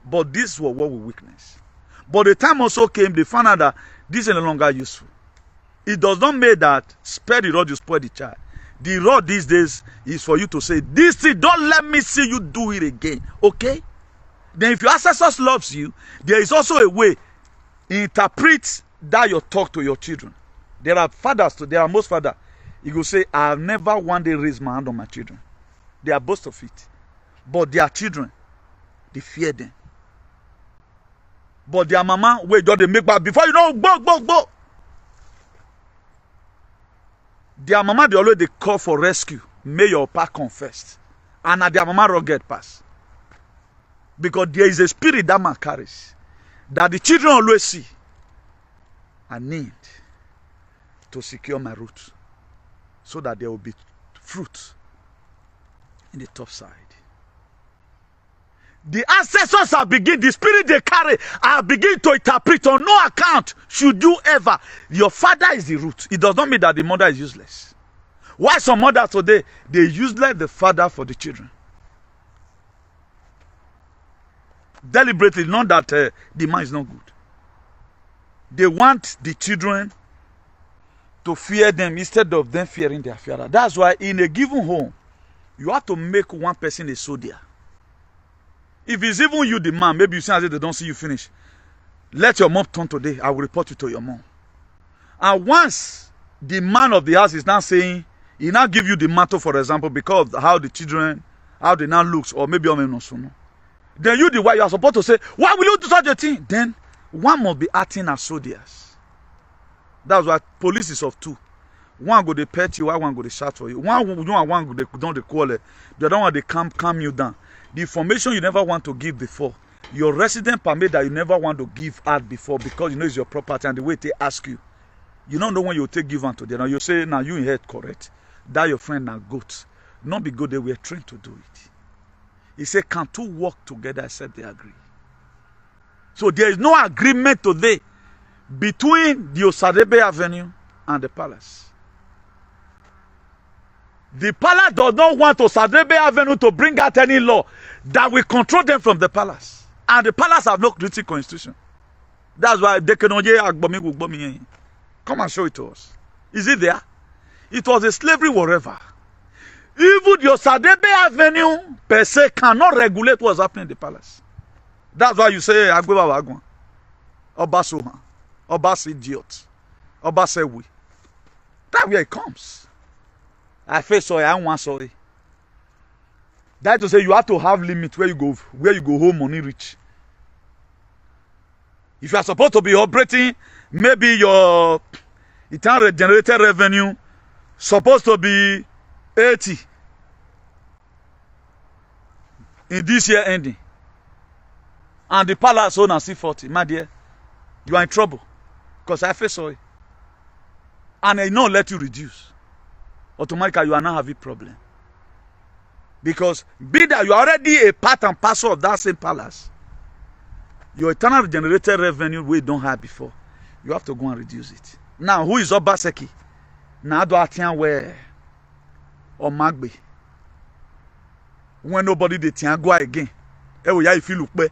But this was what we weakness. But the time also came, they found out that this is no longer useful. It does not mean that spare the rod, you spoil the child. The rod these days is for you to say, this thing, don't let me see you do it again. Okay? Then if your ancestors loves you, there is also a way interpret that your talk to your children. There are fathers, there are most fathers. You will say, I have never one day raised my hand on my children. They are boast of it. But their children, they fear them. But their mama, wait, don't they make back before you know, go. Their mama, they always they call for rescue. May your papa confess. And their mama rugged pass. Because there is a spirit that man carries. That the children always see. I need to secure my roots. So that there will be fruit in the top side. The ancestors are the spirit they carry are begin to interpret on no account should you ever. Your father is the root. It does not mean that the mother is useless. Why some mothers today, they useless the father for the children. Deliberately, not that the man is not good. They want the children to fear them instead of them fearing their father. That's why in a given home, you have to make one person a soldier. If it's even you, the man, maybe you say as if they don't see you finish. Let your mom turn today. I will report you to your mom. And once the man of the house is now saying, he now give you the mantle, for example, because of how the children, how they now looks, or maybe then you, the wife, you are supposed to say, why will you do such a thing? Then one must be acting as soldiers. That's why police is of two. One go they pet you, one go they shout for you. One go they don't call it. The other one they calm you down. The information you never want to give before. Your resident permit that you never want to give out before because you know it's your property and the way they ask you. You don't know when you take give unto them. Now you say, now you in head correct. That your friend now goat. Not be good, they were trained to do it. He said, can two work together except they agree? So there is no agreement today between the Osadebe Avenue and the palace. The palace does not want Osadebe Avenue to bring out any law that will control them from the palace. And the palace have no written constitution. That's why they can only come and show it to us. Is it there? It was a slavery wherever. Even the Osadebe Avenue per se cannot regulate what's happening in the palace. That's why you say Agbeba Wagwan, Obasoha, Obas idiot, Obasewi. That's where it comes. I feel sorry, I want sorry. That to say you have to have limit where you go home money reach. If you are supposed to be operating, maybe your internal generated revenue supposed to be 80 in this year ending. And the palace owner see 40. My dear, you are in trouble. Because I feel sorry. And I not let you reduce. Automatically, you are not having problem. Because be that you are already a part and parcel of that same palace, your internal generated revenue we don't have before, you have to go and reduce it. Now, who is Obaseki? Now, do I where or Magbe? When nobody they go again, if you look back,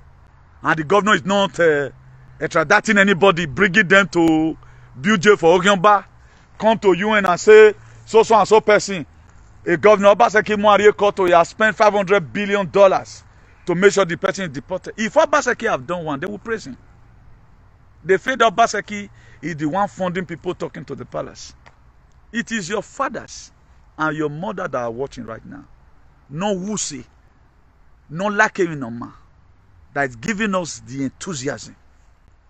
and the governor is not extraditing anybody, bringing them to build jail for Ogyomba, come to UN and say so and so person, a governor Obaseki Muarie Koto, he has spent $500 billion to make sure the person is deported. If Obaseki have done one, they will praise him. They feel that Obaseki is the one funding people talking to the palace. It is your fathers and your mother that are watching right now. No wussy, no lacking no man, that is giving us the enthusiasm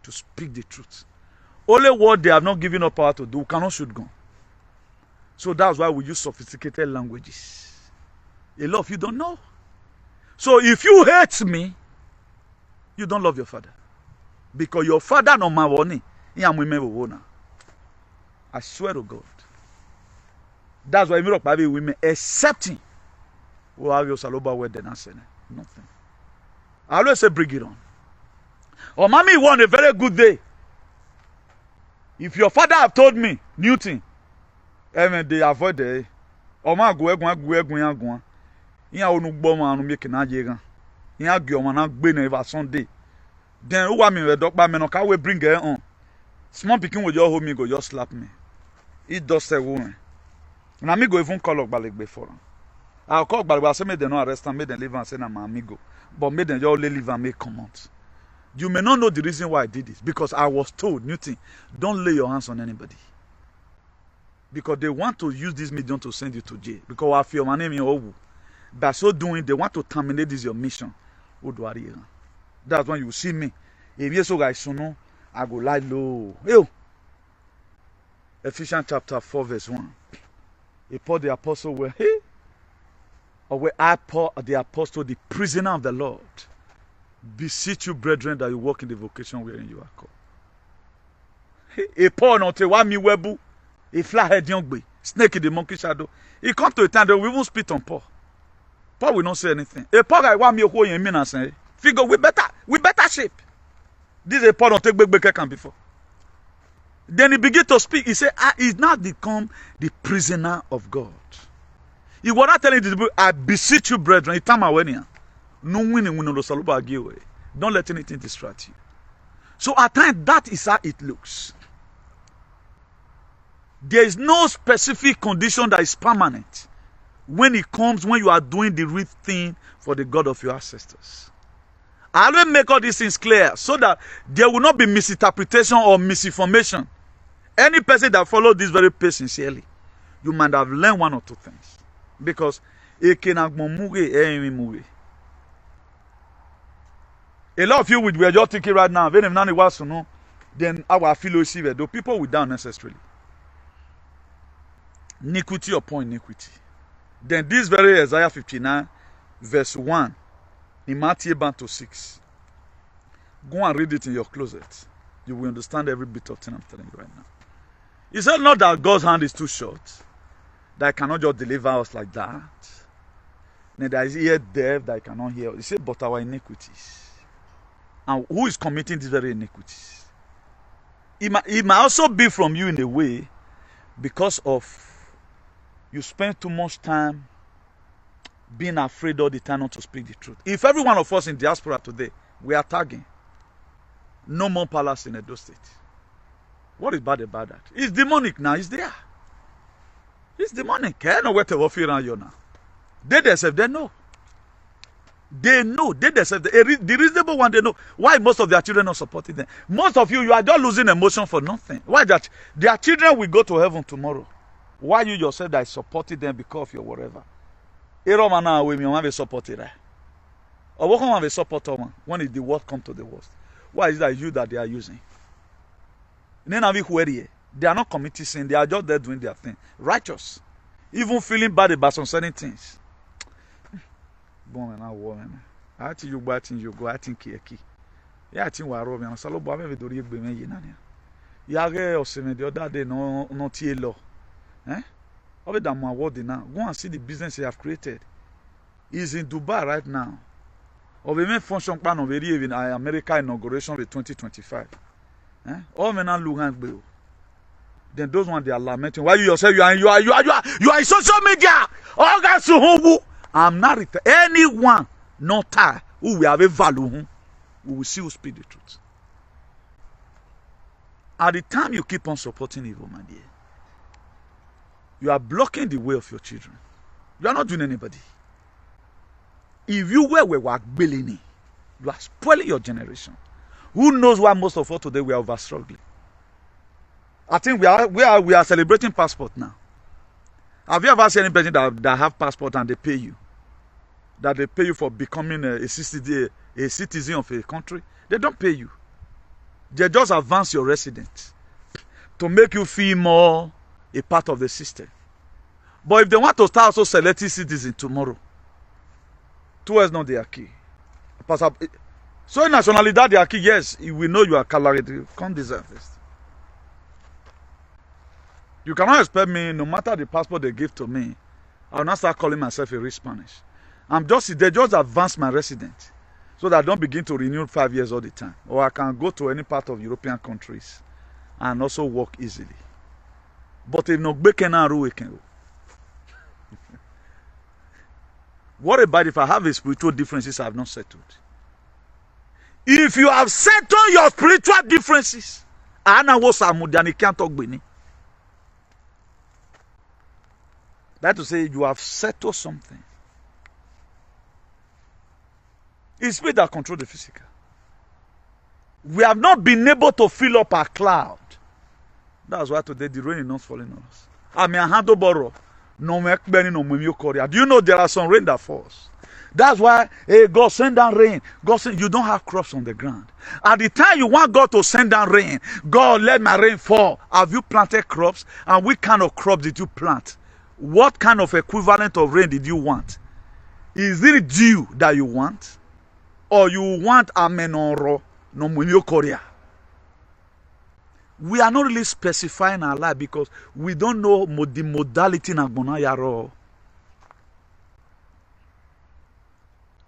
to speak the truth. Only what they have not given up power to do, we cannot shoot gun. So that's why we use sophisticated languages. A lot of you don't know. So if you hate me, you don't love your father. Because your father no mawoni. I swear to God. That's why Europe have women accepting who have your saloba word and answer. Nothing. I always say bring it on. Or mommy won a very good day. If your father have told me Newton, they avoid the or ma go egwan. Iya onu gbo ma anu make na je gan. Iya gbe omo na gbe na eva Sunday. Then who want me we doctor me no can we bring her on. Small pikin will just hold me go just slap me. It does say woman. Na me go even call Ogbalegbe for am. I'll call Ogbalegbe say make dem no arrest am, make dem leave am say na my amigo. But make dem just only leave am make come out. You may not know the reason why I did this because I was told, Newton, don't lay your hands on anybody. Because they want to use this medium to send you to jail. Because I feel my name in Owu. By so doing, they want to terminate this your mission. That's when you see me. If you so guys know, I go lie low. Yo. Ephesians chapter 4 verse 1. He Paul the apostle where or where I Paul the apostle, the prisoner of the Lord, beseech you, brethren, that you walk in the vocation wherein you are called. A Paul not a wami webu, a flathead young boy, snake in the monkey shadow. He come to a time that we won't spit on Paul. Paul will not say anything. A Paul I want me who you mean and say, figure we better shape. This a Paul don't take back can before. Then he began to speak. He said, he's now become the prisoner of God. He was not telling the people, I beseech you, brethren. It's time away. No winning when no saluba give away. Don't let anything distract you. So at times that is how it looks. There is no specific condition that is permanent when it comes when you are doing the real thing for the God of your ancestors. I will make all these things clear so that there will not be misinterpretation or misinformation. Any person that follows this very pace sincerely, you might have learned one or two things. Because a lot of you we are just thinking right now, then our fellowship, though people will down necessarily. Iniquity upon iniquity. Then this very Isaiah 59, verse 1, in Matthew 6. Go and read it in your closet. You will understand every bit of thing I'm telling you right now. He said not that God's hand is too short, that he cannot just deliver us like that. Neither is ear deaf that he cannot hear. He said, but our iniquities. And who is committing these very iniquities? It might also be from you in a way because of you spend too much time being afraid all the time not to speak the truth. If every one of us in diaspora today, we are tagging, no more palace in Edo State. What is bad about that? It's demonic now. It's there. It's demonic. I don't know where to offer around you now. They themselves, they know. They know. They themselves, the reasonable one, they know. Why most of their children not supporting them? Most of you are just losing emotion for nothing. Why that? Their children will go to heaven tomorrow. Why you yourself that is supporting them because of your whatever? Eromana we have a supporter. Or what come have a supporter when the worst come to the worst? Why is that you that they are using? They are not committing sin, they are just there doing their thing. Righteous. Even feeling bad about some certain things. I think you go, I think yeah, I think we are wrong. So look, we do it. Yage oseme the other day no tie law. Over that my word now. Go and see the business he have created. He's in Dubai right now. Of a main function plan of in America inauguration with 2025. All men are looking. Then those ones they are lamenting. Why you yourself you are in social media. All guys who I'm not anyone not tired who will have a value. We will see who speak the truth. At the time you keep on supporting evil, my dear, you are blocking the way of your children. You are not doing anybody. If you were billionaire, you are spoiling your generation. Who knows why most of us today we are over struggling? I think we are celebrating passport now. Have you ever seen anybody that have passport and they pay you? That they pay you for becoming a citizen of a country? They don't pay you. They just advance your residence to make you feel more a part of the system. But if they want to start also selecting citizens tomorrow, towards not their key. So nationality their key, yes, we know you are colored, you can't deserve this. You cannot expect me, no matter the passport they give to me, I will not start calling myself a rich Spanish. They just advance my residence so that I don't begin to renew 5 years all the time. Or I can go to any part of European countries and also work easily. But if no we can. What about if I have a spiritual differences I have not settled? If you have settled your spiritual differences, that to say you have settled something. It's spirit that controls the physical. We have not been able to fill up our cloud. That's why today the rain is not falling on us. I mean, do you know there are some rain that falls? That's why, hey, God send down rain. God send, you don't have crops on the ground. At the time you want God to send down rain, God, let my rain fall. Have you planted crops? And what kind of crop did you plant? What kind of equivalent of rain did you want? Is it dew that you want? Or you want amenoro no munyo korea? We are not really specifying our life because we don't know the modality na yaro.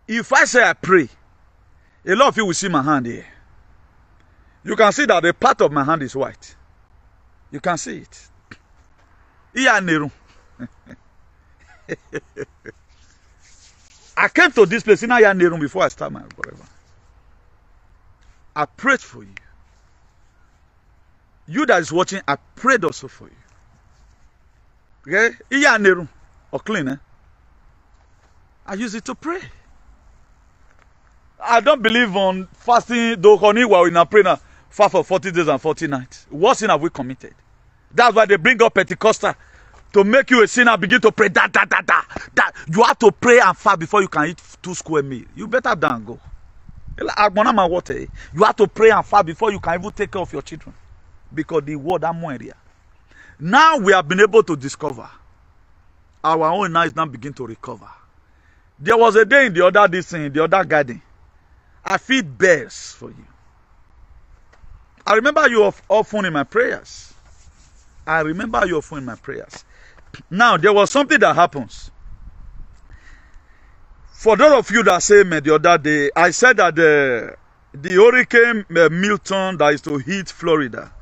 If I say I pray, a lot of you will see my hand here. You can see that the part of my hand is white. You can see it. I came to this place in Ayanerum before I start my whatever. I prayed for you. You that is watching, I prayed also for you. Okay? Ayanerum or clean, eh? I use it to pray. I don't believe on fasting, though while in a prayer fast for 40 days and 40 nights. What sin have we committed? That's why they bring up Pentecostal to make you a sinner, begin to pray. That. You have to pray and fast before you can eat 2 square meals. You better than go. You have to pray and fast before you can even take care of your children. Because the word is more area. Now we have been able to discover. Our own eyes now begin to recover. There was a day in the other garden. I feed bears for you. I remember you often in my prayers. Now, there was something that happens. For those of you that say me the other day, I said that the hurricane Milton that is to hit Florida,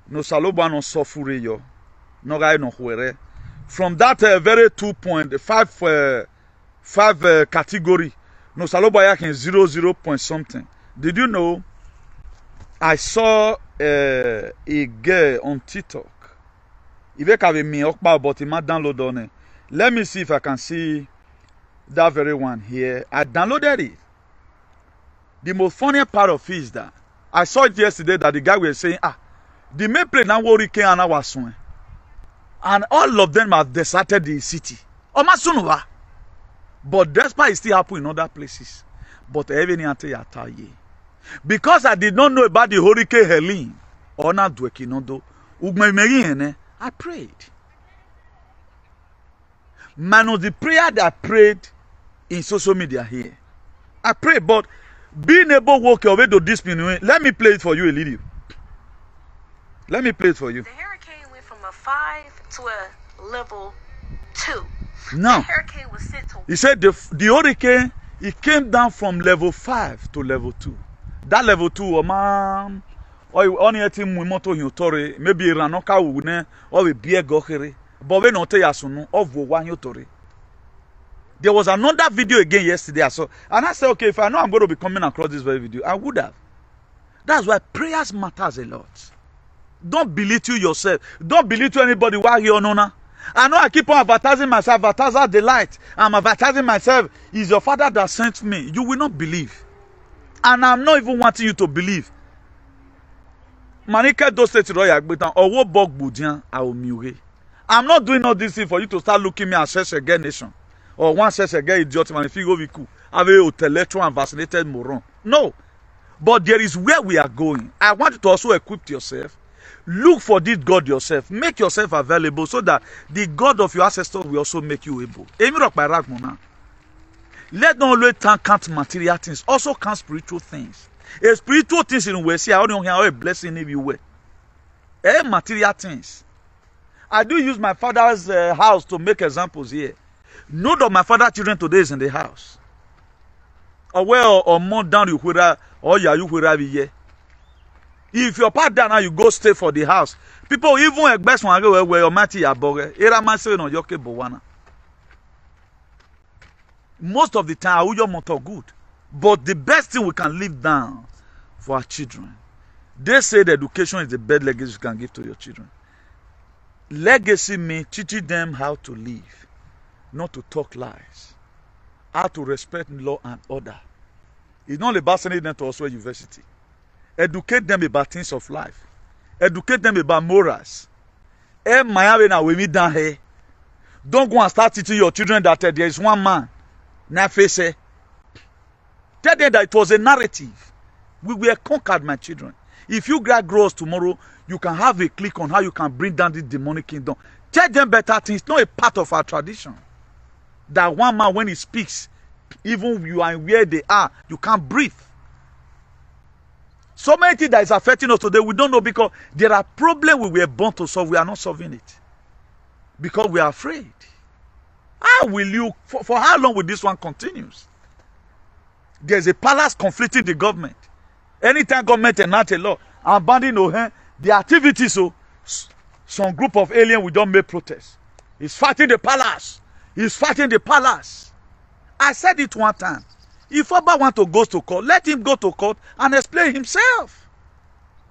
no saloba no sofure yo, no guy no huere. From that very 2.5 category, no saloba yak in 0 point something. Did you know? I saw a girl on TikTok. If I have me but it might download on it. Let me see if I can see that very one here. I downloaded it. The most funny part of it is that I saw it yesterday that the guy was saying, the main place now hurricane and I was swing. And all of them have deserted the city. But despite it still happen in other places. But because I did not know about the hurricane Helene or not Dwekinodo, I prayed. Man, the prayer that I prayed in social media here. I prayed, but being able to walk away to this minute, let me play it for you a little. Let me play it for you. The hurricane went from a 5 to a level 2. Now, the hurricane was sent to. He said the hurricane, it came down from level 5 to level 2. That level 2, man. Only a team with motor hiotore, maybe Ranoka wune or a beer gohere, but we not yasuno of one yotore. There was another video again yesterday, I saw, and I said, okay, if I know I'm going to be coming across this very video, I would have. That's why prayers matters a lot. Don't belittle yourself. Don't belittle anybody while you're on. I know I keep on advertising myself, advertiser delight. I'm advertising myself. It's your father that sent me. You will not believe. And I'm not even wanting you to believe. I'm not doing all this thing for you to start looking me as sex again nation. Or one sex again idiot man if you go cool. Have a intellectual and vaccinated moron. No. But there is where we are going. I want you to also equip yourself. Look for this God yourself. Make yourself available so that the God of your ancestors will also make you able. Let not only count material things, also count spiritual things. A spiritual things in way, see, I don't hear a blessing if you way. Material things. I do use my father's house to make examples here. None of my father's children today is in the house. Or more down you where or you where here. If your part down now you go stay for the house. People even best one go where your mati aboge. Era man say no yoke bowana. Most of the time your motor good. But the best thing we can leave down for our children. They say the education is the best legacy you can give to your children. Legacy means teaching them how to live, not to talk lies, how to respect law and order. It's not about sending them to Oxford University. Educate them about things of life. Educate them about morals. Don't go and start teaching your children that there is one man. Tell them that it was a narrative. We were conquered, my children. If you grow us tomorrow, you can have a click on how you can bring down this demonic kingdom. Tell them better things. It's not a part of our tradition. That one man, when he speaks, even you are where they are, you can't breathe. So many things that is affecting us today, we don't know because there are problems we were born to solve. We are not solving it. Because we are afraid. How will you, for how long will this one continue? There's a palace conflicting the government. Anytime government enact a law, abandoning the activities, so some group of aliens will don't make protests. He's fighting the palace. He's fighting the palace. I said it one time. If Oba want to go to court, let him go to court and explain himself.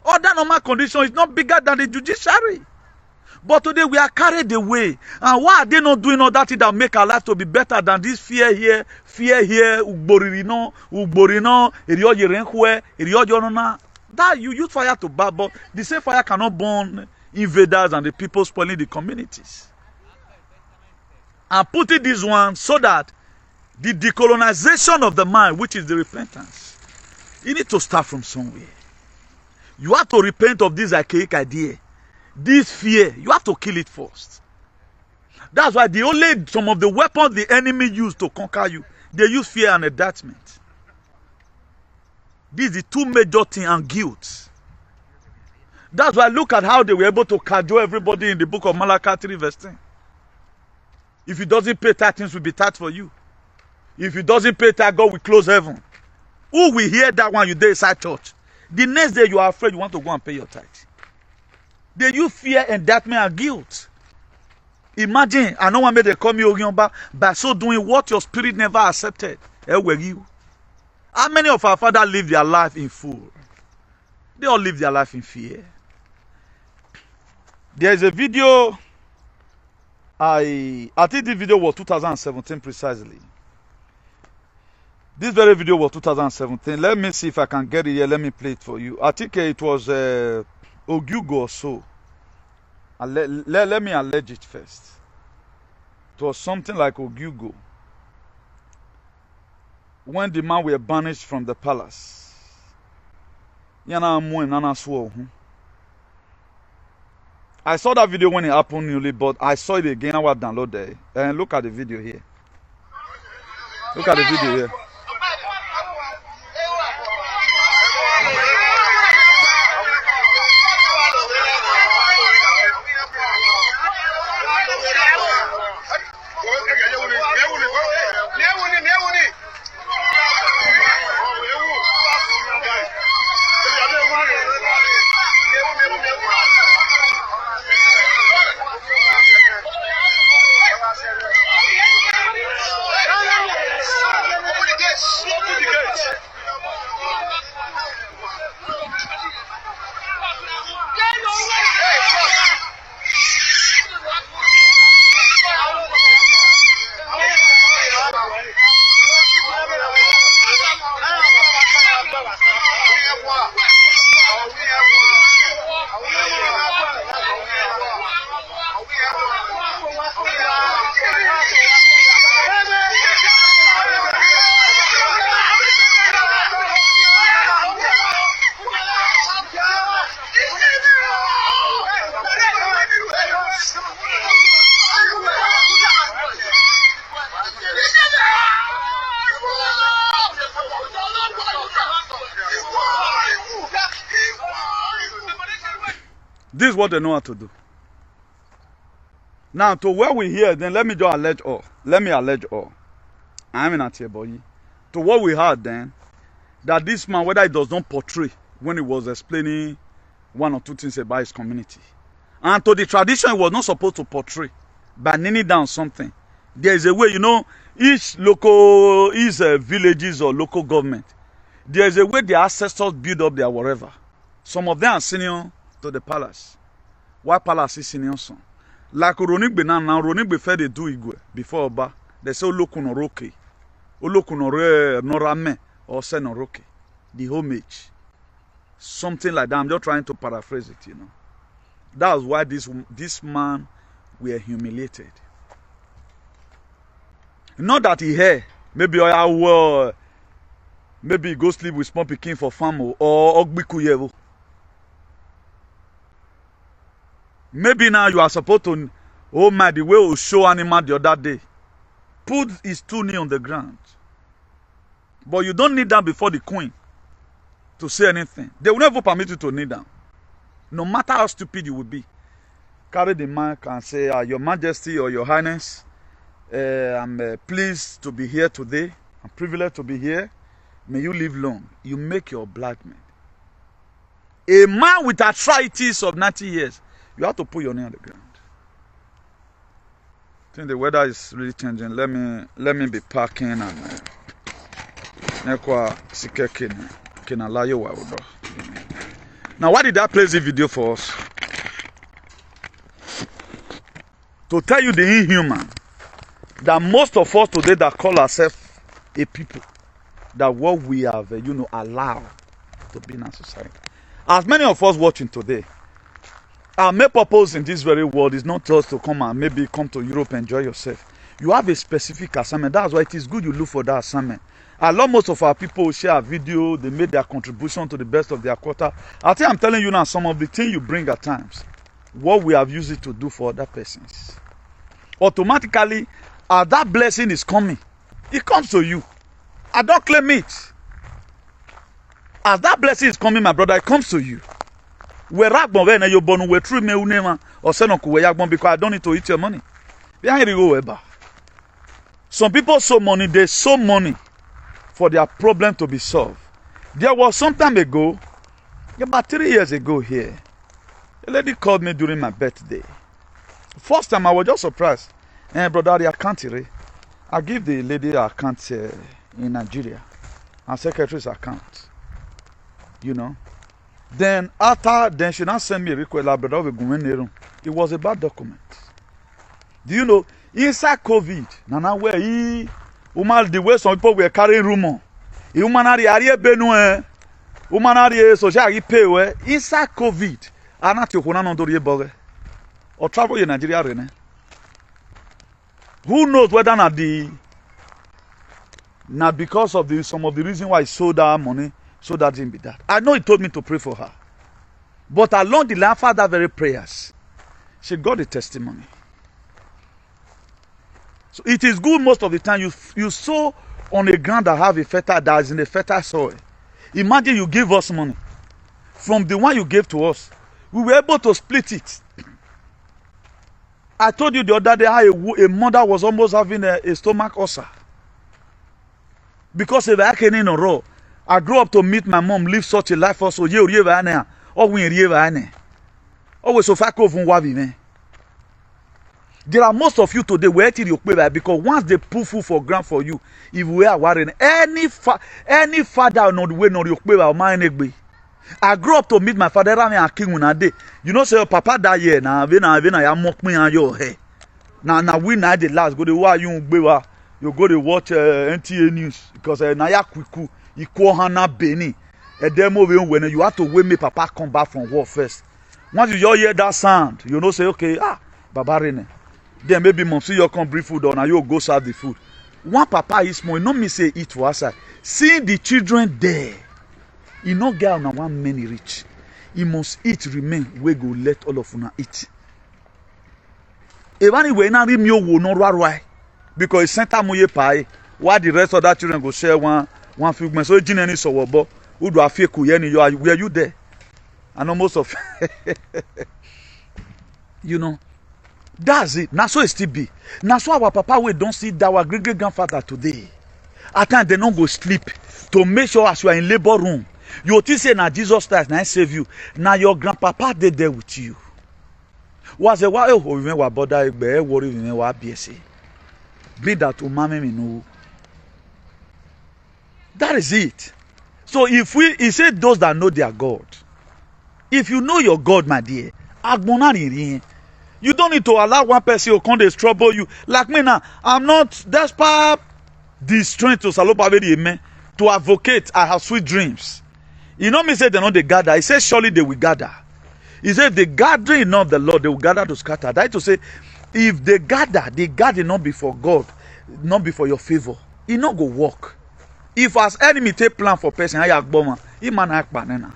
Other normal condition is not bigger than the judiciary. But today we are carried away. And why are they not doing all that thing that make our life to be better than this fear here, ugborino, that you use fire to burn, but the same fire cannot burn invaders and the people spoiling the communities. And putting this one so that the decolonization of the mind, which is the repentance, you need to start from somewhere. You have to repent of this archaic idea. This fear, you have to kill it first. That's why some of the weapons the enemy used to conquer you, they use fear and attachment. These are the two major things, and guilt. That's why look at how they were able to cajole everybody in the book of Malachi 3 verse 10. If he doesn't pay tithe, things will be tithe for you. If he doesn't pay tithe, God will close heaven. Who will hear that one you day inside church? The next day you are afraid you want to go and pay your tithe. They use fear, indictment, and guilt. Imagine, I know one made they call me Ogionba, by so doing what your spirit never accepted. How many of our fathers live their life in full? They all live their life in fear. There is a video, I think this video was 2017 precisely. This very video was 2017. Let me see if I can get it here. Let me play it for you. I think it was Ogiugo or so. Let me allege it first. It was something like Ogiugo. When the man were banished from the palace. I saw that video when it happened newly, but I saw it again. I will download it. And look at the video here. Look at the video here. This is what they know how to do. Now, to where we here, then let me just allege all. Let me allege all. I'm in a boy. To what we heard then, that this man, whether he does not portray when he was explaining one or two things about his community, and to the tradition he was not supposed to portray by kneeling down something. There is a way, you know, each villages or local government, there is a way their ancestors build up their whatever. Some of them are senior to the palace. Why palace is senior son? Like Ronigbe now, Ronigbe fed they do Igwe before Oba. They say Olokunoroke, Olokunore Norame, or Senoroke. The homage. Something like that. I'm just trying to paraphrase it, you know. That's why this man were humiliated. Not that he had, maybe maybe he go sleep with small pikin for farm or Ogbikuyevo. Maybe now you are supposed to, oh my, the way we show animal the other day. Put his 2 knees on the ground. But you don't kneel down before the queen to say anything. They will never permit you to kneel down. No matter how stupid you will be. Carry the mic and say, Your Majesty or Your Highness, I'm pleased to be here today. I'm privileged to be here. May you live long. You make your black man. A man with arthritis of 90 years, you have to put your knee on the ground. I think the weather is really changing. Let me be parking and now why did I play this video for us? To tell you the inhuman that most of us today that call ourselves a people, that what we have allowed to be in our society. As many of us watching today, our main purpose in this very world is not just to come and maybe come to Europe and enjoy yourself. You have a specific assignment. That's why it is good you look for that assignment. I love most of our people who share a video. They made their contribution to the best of their quarter. I think I'm telling you now, some of the things you bring at times, what we have used it to do for other persons. Automatically, as that blessing is coming, it comes to you. I don't claim it. As that blessing is coming, my brother, it comes to you. Because I don't need to eat your money. Some people sow money, they sow money for their problem to be solved. There was some time ago, about 3 years ago here, a lady called me during my birthday. First time I was just surprised. Brother, the account here, I give the lady her account in Nigeria, her secretary's account. You know. Then she now sent me a request. It was a bad document. Do you know, inside COVID, the way some people were carrying rumor, inside COVID, or travel in Nigeria. Who knows whether not because of some of the reason why he sold that money, so that didn't be that. I know he told me to pray for her. But along the line, after that very prayers, she got a testimony. So it is good most of the time you sow on a ground that is in a fertile soil. Imagine you give us money. From the one you gave to us, we were able to split it. I told you the other day how a mother was almost having a stomach ulcer. Because if I came in a row, I grew up to meet my mom, live such a life also. Always so far man. There are most of you today where because once they put food for ground for you, if we are worrying any father not the way not your I grew up to meet my father and king one day. You know, say your papa that year now. I mock me on your hair. Now we night the last go to why you go to watch NTA news because now you quick equal Hannah Benny. A demo when you have to wait me papa come back from war first. Once you hear that sound, you know say okay Babarine. Then maybe mom see you come bring food or now you go serve the food. One papa is small, not me say eat for outside. Seeing the children there. He no girl na one many rich. He must eat remain. We go let all of una eat. Even if we na rim yo wo no rwa because center moye pie. Why the rest of that children go share one figment. So jin any so wo who do afie ku ye ni you were you there? I know most of you know. That's it. Now so it still be. Now so our papa we don't see that our great grandfather today. At times they don't go sleep to make sure as you are in labor room. You will say now Jesus Christ now save you. Now your grandpapa they there with you. Was a while we went wa border be worry we went wa BSc. Be that umame me know. That is it. So if he said those that know their God, if you know your God, my dear, you don't need to allow one person who come to trouble you. Like me now, I'm not despite the strength to salopa to advocate. I have sweet dreams. You know me say they know they gather. He says surely they will gather. He said the gathering not of the Lord, they will gather to scatter. That is to say, if they gather not before God, not before your favor. It not go work. If as enemy take plan for person, he man act banana.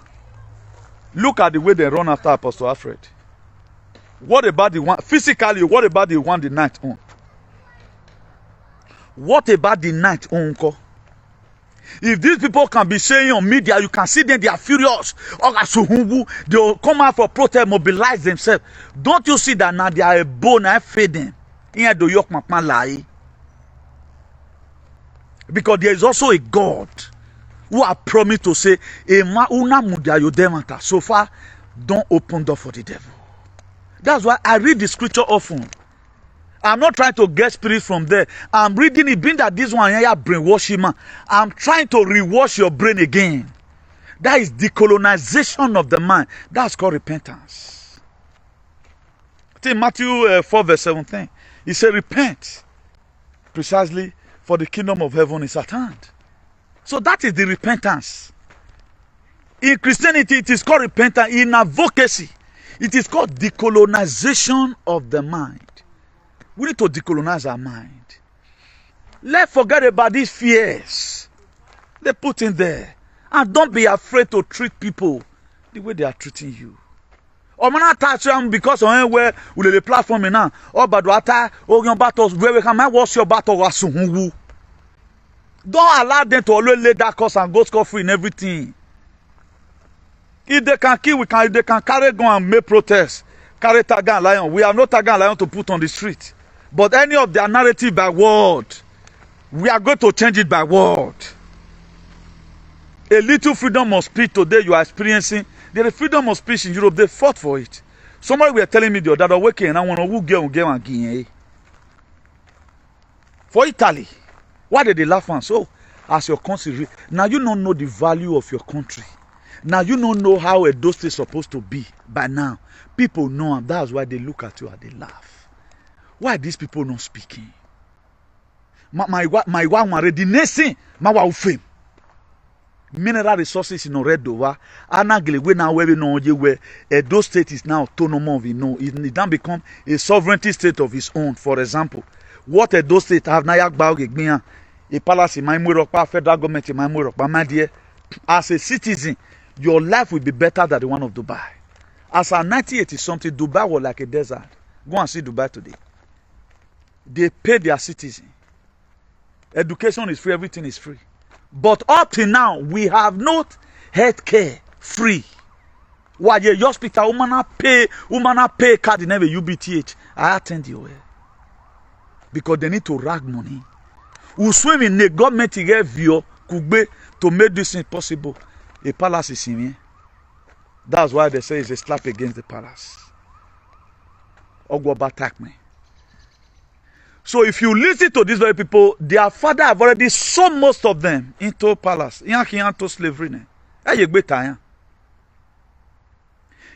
Look at the way they run after Apostle Alfred. What about the one physically? What about the one the night on? What about the night on? If these people can be saying on media, you can see them, they are furious. They'll come out for protest, mobilize themselves. Don't you see that now they are a bone and fade them? Because there is also a God who have promised to say, so far, don't open door for the devil. That's why I read the scripture often. I'm not trying to get spirit from there. I'm reading it, being that this one here brainwash him. I'm trying to rewash your brain again. That is decolonization of the mind. That's called repentance. I think Matthew 4 verse 17. He said, repent. Precisely for the kingdom of heaven is at hand. So that is the repentance. In Christianity, it is called repentance. In advocacy, it is called decolonization of the mind. We need to decolonize our mind. Let's forget about these fears. They put in there. And don't be afraid to treat people the way they are treating you. Or man attach them because on where we the platform now. Or but what your battles where we can watch your battle. Don't allow them to always lay that course and go score free in everything. If they can kill, if they can carry gun and make protests, carry tag and lion. We have no tag and lion to put on the street. But any of their narrative by word, we are going to change it by word. A little freedom of speech today you are experiencing. There is freedom of speech in Europe. They fought for it. Somebody were telling me the other day, and I want to get for Italy. Why did they laugh and so? As your country, now you don't know the value of your country. Now you don't know how a dose is supposed to be by now. People know them. That's why they look at you and they laugh. Why are these people not speaking? My one already nation, my wow fame. Mineral resources in red over. Anagle we now where we know where Edo State is now autonomous. We know it then become a sovereignty state of its own. For example, what Edo State have Nayak Baugegmia, a palace in my Muropa, federal government in my Muropa, my dear. As a citizen, your life will be better than the one of Dubai. As a 1980 something, Dubai was like a desert. Go and see Dubai today. They pay their citizens. Education is free, everything is free. But up till now, we have not health care free. Why your hospital, woman pay card in every UBTH. I attend you. Because they need to rag money. We swim in the government to get view to make this thing possible. A palace is in here. That's why they say it's a slap against the palace. Ogwaba attack me. So if you listen to these very people, their father have already sold most of them into palace. Into slavery.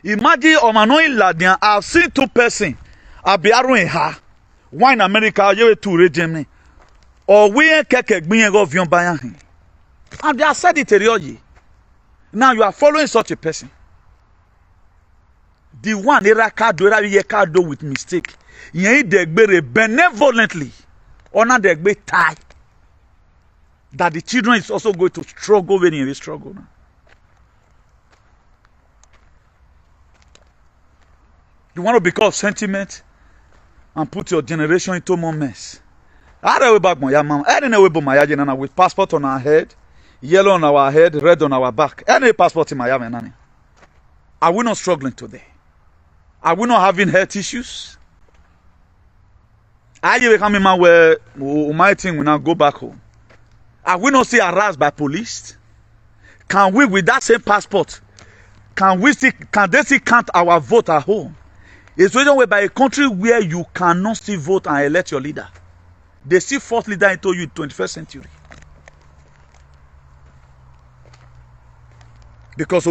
Imagine I've seen two persons. One in America, you two regime. Or we and they are said it. Now you are following such a person. The one do with mistake. Benevolently honor the tie that the children is also going to struggle when you struggle now. You want to become sentiment and put your generation into more mess. I don't know about my mom. I don't know about my agenda with passport on our head, yellow on our head, red on our back. Any passport in my nani. Are we not struggling today? Are we not having health issues? Are you becoming man where my thing will now go back home? Are we not still harassed by police? Can we, with that same passport, can they still count our vote at home? It's reason whereby a country where you cannot still vote and elect your leader. They still force leader into you in 21st century. Because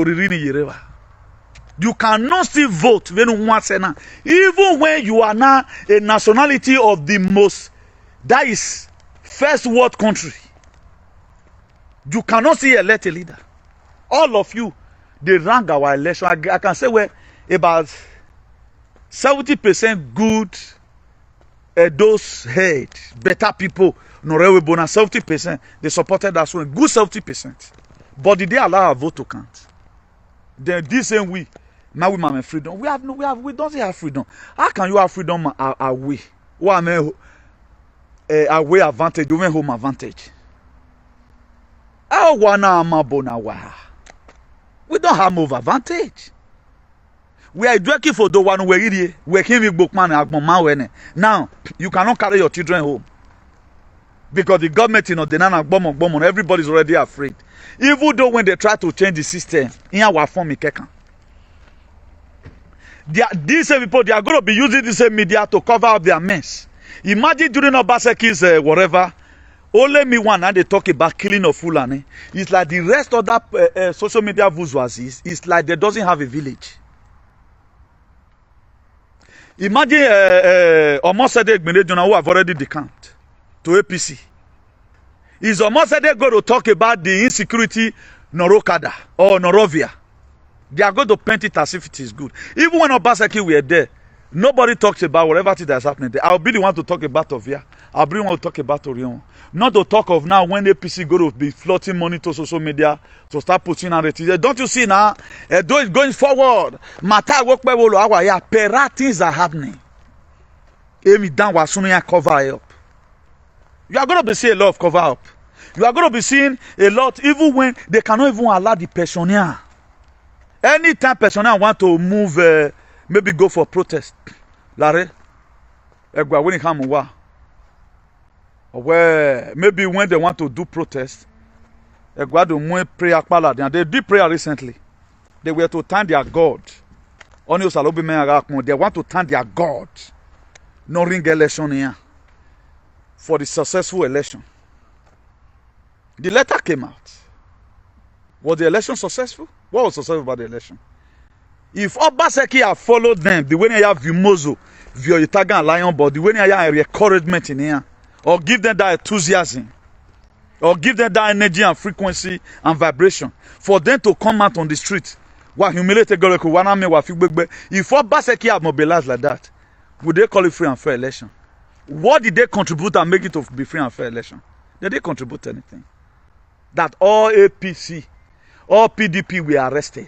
you cannot still vote even when you are now a nationality of the most, that is first world country. You cannot still elect a leader. All of you, they rank our election. I can say we're about 70% good, those head, better people, Norewe Bona, 70%, they supported us one, good 70%. But did they allow our vote to count? Then this same we, now we have freedom. We don't have freedom. How can you have freedom away? What I mean, away advantage, doing home advantage. We don't have move advantage. We are working for the one we working with bookman. Now you cannot carry your children home because the government, everybody's already afraid. Even though when they try to change the system, in our form, these people, they are going to be using the same media to cover up their mess. Imagine during Obaseki's whatever, only me one and they talk about killing of Fulani. It's like the rest of that social media bourgeoisie. It's like they doesn't have a village. Imagine almost said who have already decamped to APC. Is almost said they go to talk about the insecurity Norokada or Norovia. They are going to paint it as if it is good. Even when Obaseki were there, nobody talks about whatever thing that's happening there. I'll be the one to talk about Ovia. I'll be the one to talk about Orion. Not to talk of now when APC go to be floating money to social media to start putting on it. Don't you see now? Going forward, things are happening. Cover up. You are going to be seeing a lot of cover up. You are going to be seeing a lot, even when they cannot even allow the pensioner. Anytime pensioner want to move, maybe go for protest. Where maybe when they want to do protest, they did prayer recently. They were to thank their God. They want to thank their God. No ring election here. For the successful election. The letter came out. Was the election successful? What was successful about the election? If Obaseki had followed them, the way they have Vimozo, Vioitaga and Lion, but the way they have encouragement in here, or give them that enthusiasm, or give them that energy and frequency and vibration, for them to come out on the street, if Obaseki had mobilized like that, would they call it free and fair election? What did they contribute and make it to be free and fair election? Did they contribute anything? That all APC, all PDP were arrested.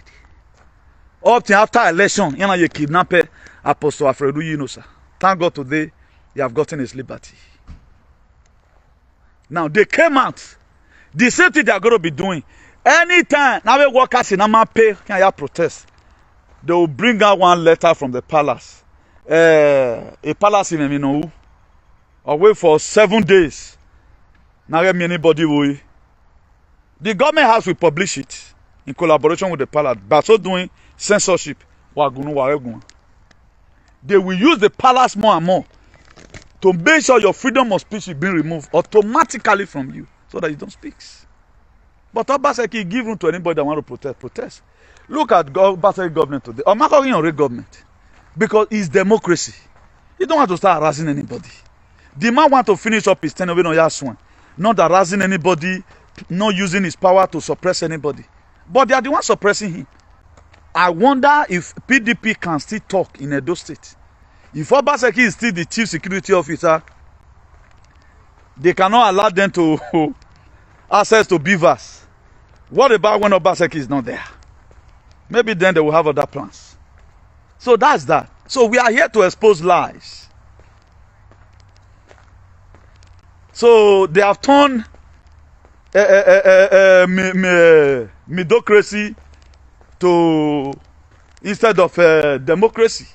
Up to after election, you kidnapped Apst Alfred Uyinosa. Thank God today, he have gotten his liberty. Now they came out. The same thing they are going to be doing. Anytime now we workers in Amape can have protest, they will bring out one letter from the palace. A palace in Eminohu. Or wait for 7 days. Now anybody will. The government house will publish it in collaboration with the palace. By so doing censorship, they will use the palace more and more to make sure your freedom of speech is being removed automatically from you so that you don't speak. But Obaseki give room to anybody that want to protest. Look at Obaseki government today. Or Makogi government. Because it's democracy. You don't have to start harassing anybody. The man want to finish up his tenure on Yaswan. Not harassing anybody, not using his power to suppress anybody. But they are the ones suppressing him. I wonder if PDP can still talk in Edo State. If Obaseki is still the chief security officer, they cannot allow them to access to beavers. What about when Obaseki is not there? Maybe then they will have other plans. So that's that. So we are here to expose lies. So they have turned medocracy to instead of democracy.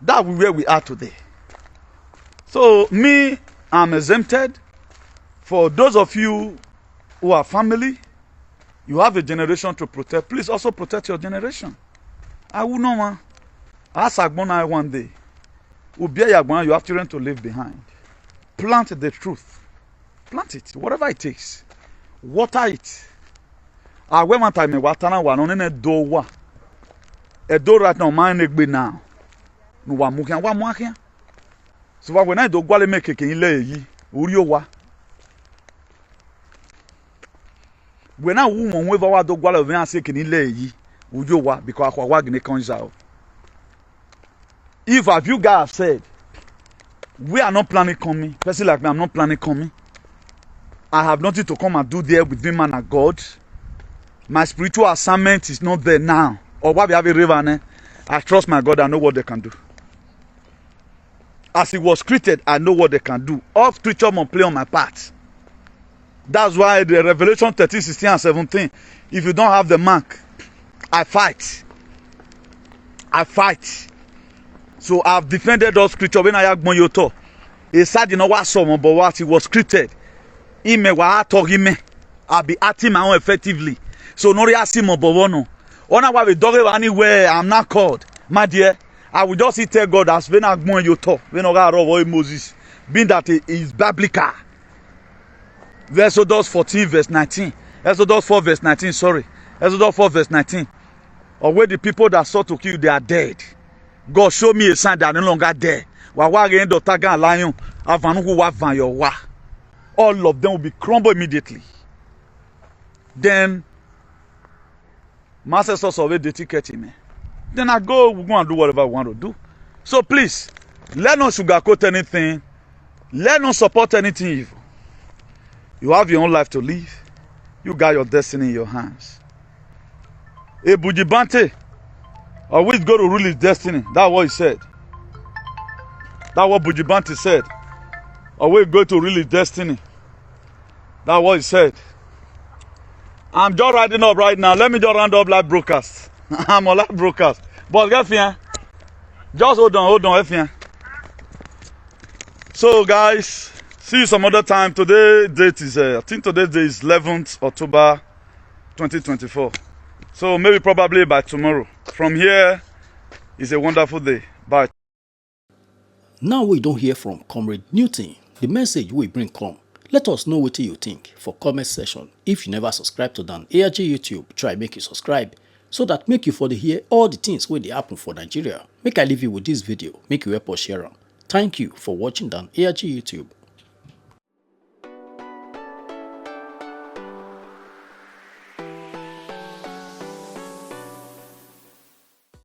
That's where we are today. So me, I'm exempted. For those of you who are family, you have a generation to protect. Please also protect your generation. I will know, man. Ask Agbona one day. You have children to leave behind. Plant the truth. Plant it, whatever it takes. Water it. I went one time in Watana one on a door. A door right now, mine egg now. No one mukan one marking. So when I do quality make a king lay, Uriowa. When I woman with our dog while I say can lay, Uriowa, because I wagner comes out. If as you guys have said, we are not planning coming, person like me, I'm not planning coming. I have nothing to come and do there with me, man and God. My spiritual assignment is not there now. Or what we have a river, I trust my God, I know what they can do. As it was created, I know what they can do. All scripture must play on my part. That's why the Revelation 13, 16, and 17, if you don't have the mark, I fight. I fight. So I've defended all scripture when I have Moyoto. He said, you know what, someone, but what it was created. I'll be acting my own effectively. So no reasimo bowono. Ona wa we dog anywhere I'm not called. My dear, I will just tell God as when I go you talk. When I go Moses, being that it is biblical. Exodus 14 verse 19. Exodus 4 verse 19. Sorry, Exodus 4 verse 19. Or where the people that sought to kill you, they are dead. God show me a sign they are no longer there. Lion. All of them will be crumbled immediately. Then, Master Source of the ticket him. Then we go and do whatever I want to do. So please, let not sugarcoat anything. Let not support anything evil. You have your own life to live. You got your destiny in your hands. A Bujibante, or we go to rule his destiny. That's what he said. That's what Bujibante said. Or we go to rule his destiny. That's what he said. I'm just riding up right now. Let me just round up live broadcast. I'm on live broadcast. But get here. Just hold on, F. So guys, see you some other time. Today date is I think today's date is 11th October 2024. So maybe probably by tomorrow. From here is a wonderful day. Bye. Now we don't hear from Comrade Newton. The message we bring come. Let us know what you think for comment section. If you never subscribe to Dan ARG YouTube, try make you subscribe so that make you for the hear all the things where they happen for Nigeria. Make I leave you with this video. Make you help us share them. Thank you for watching Dan ARG YouTube.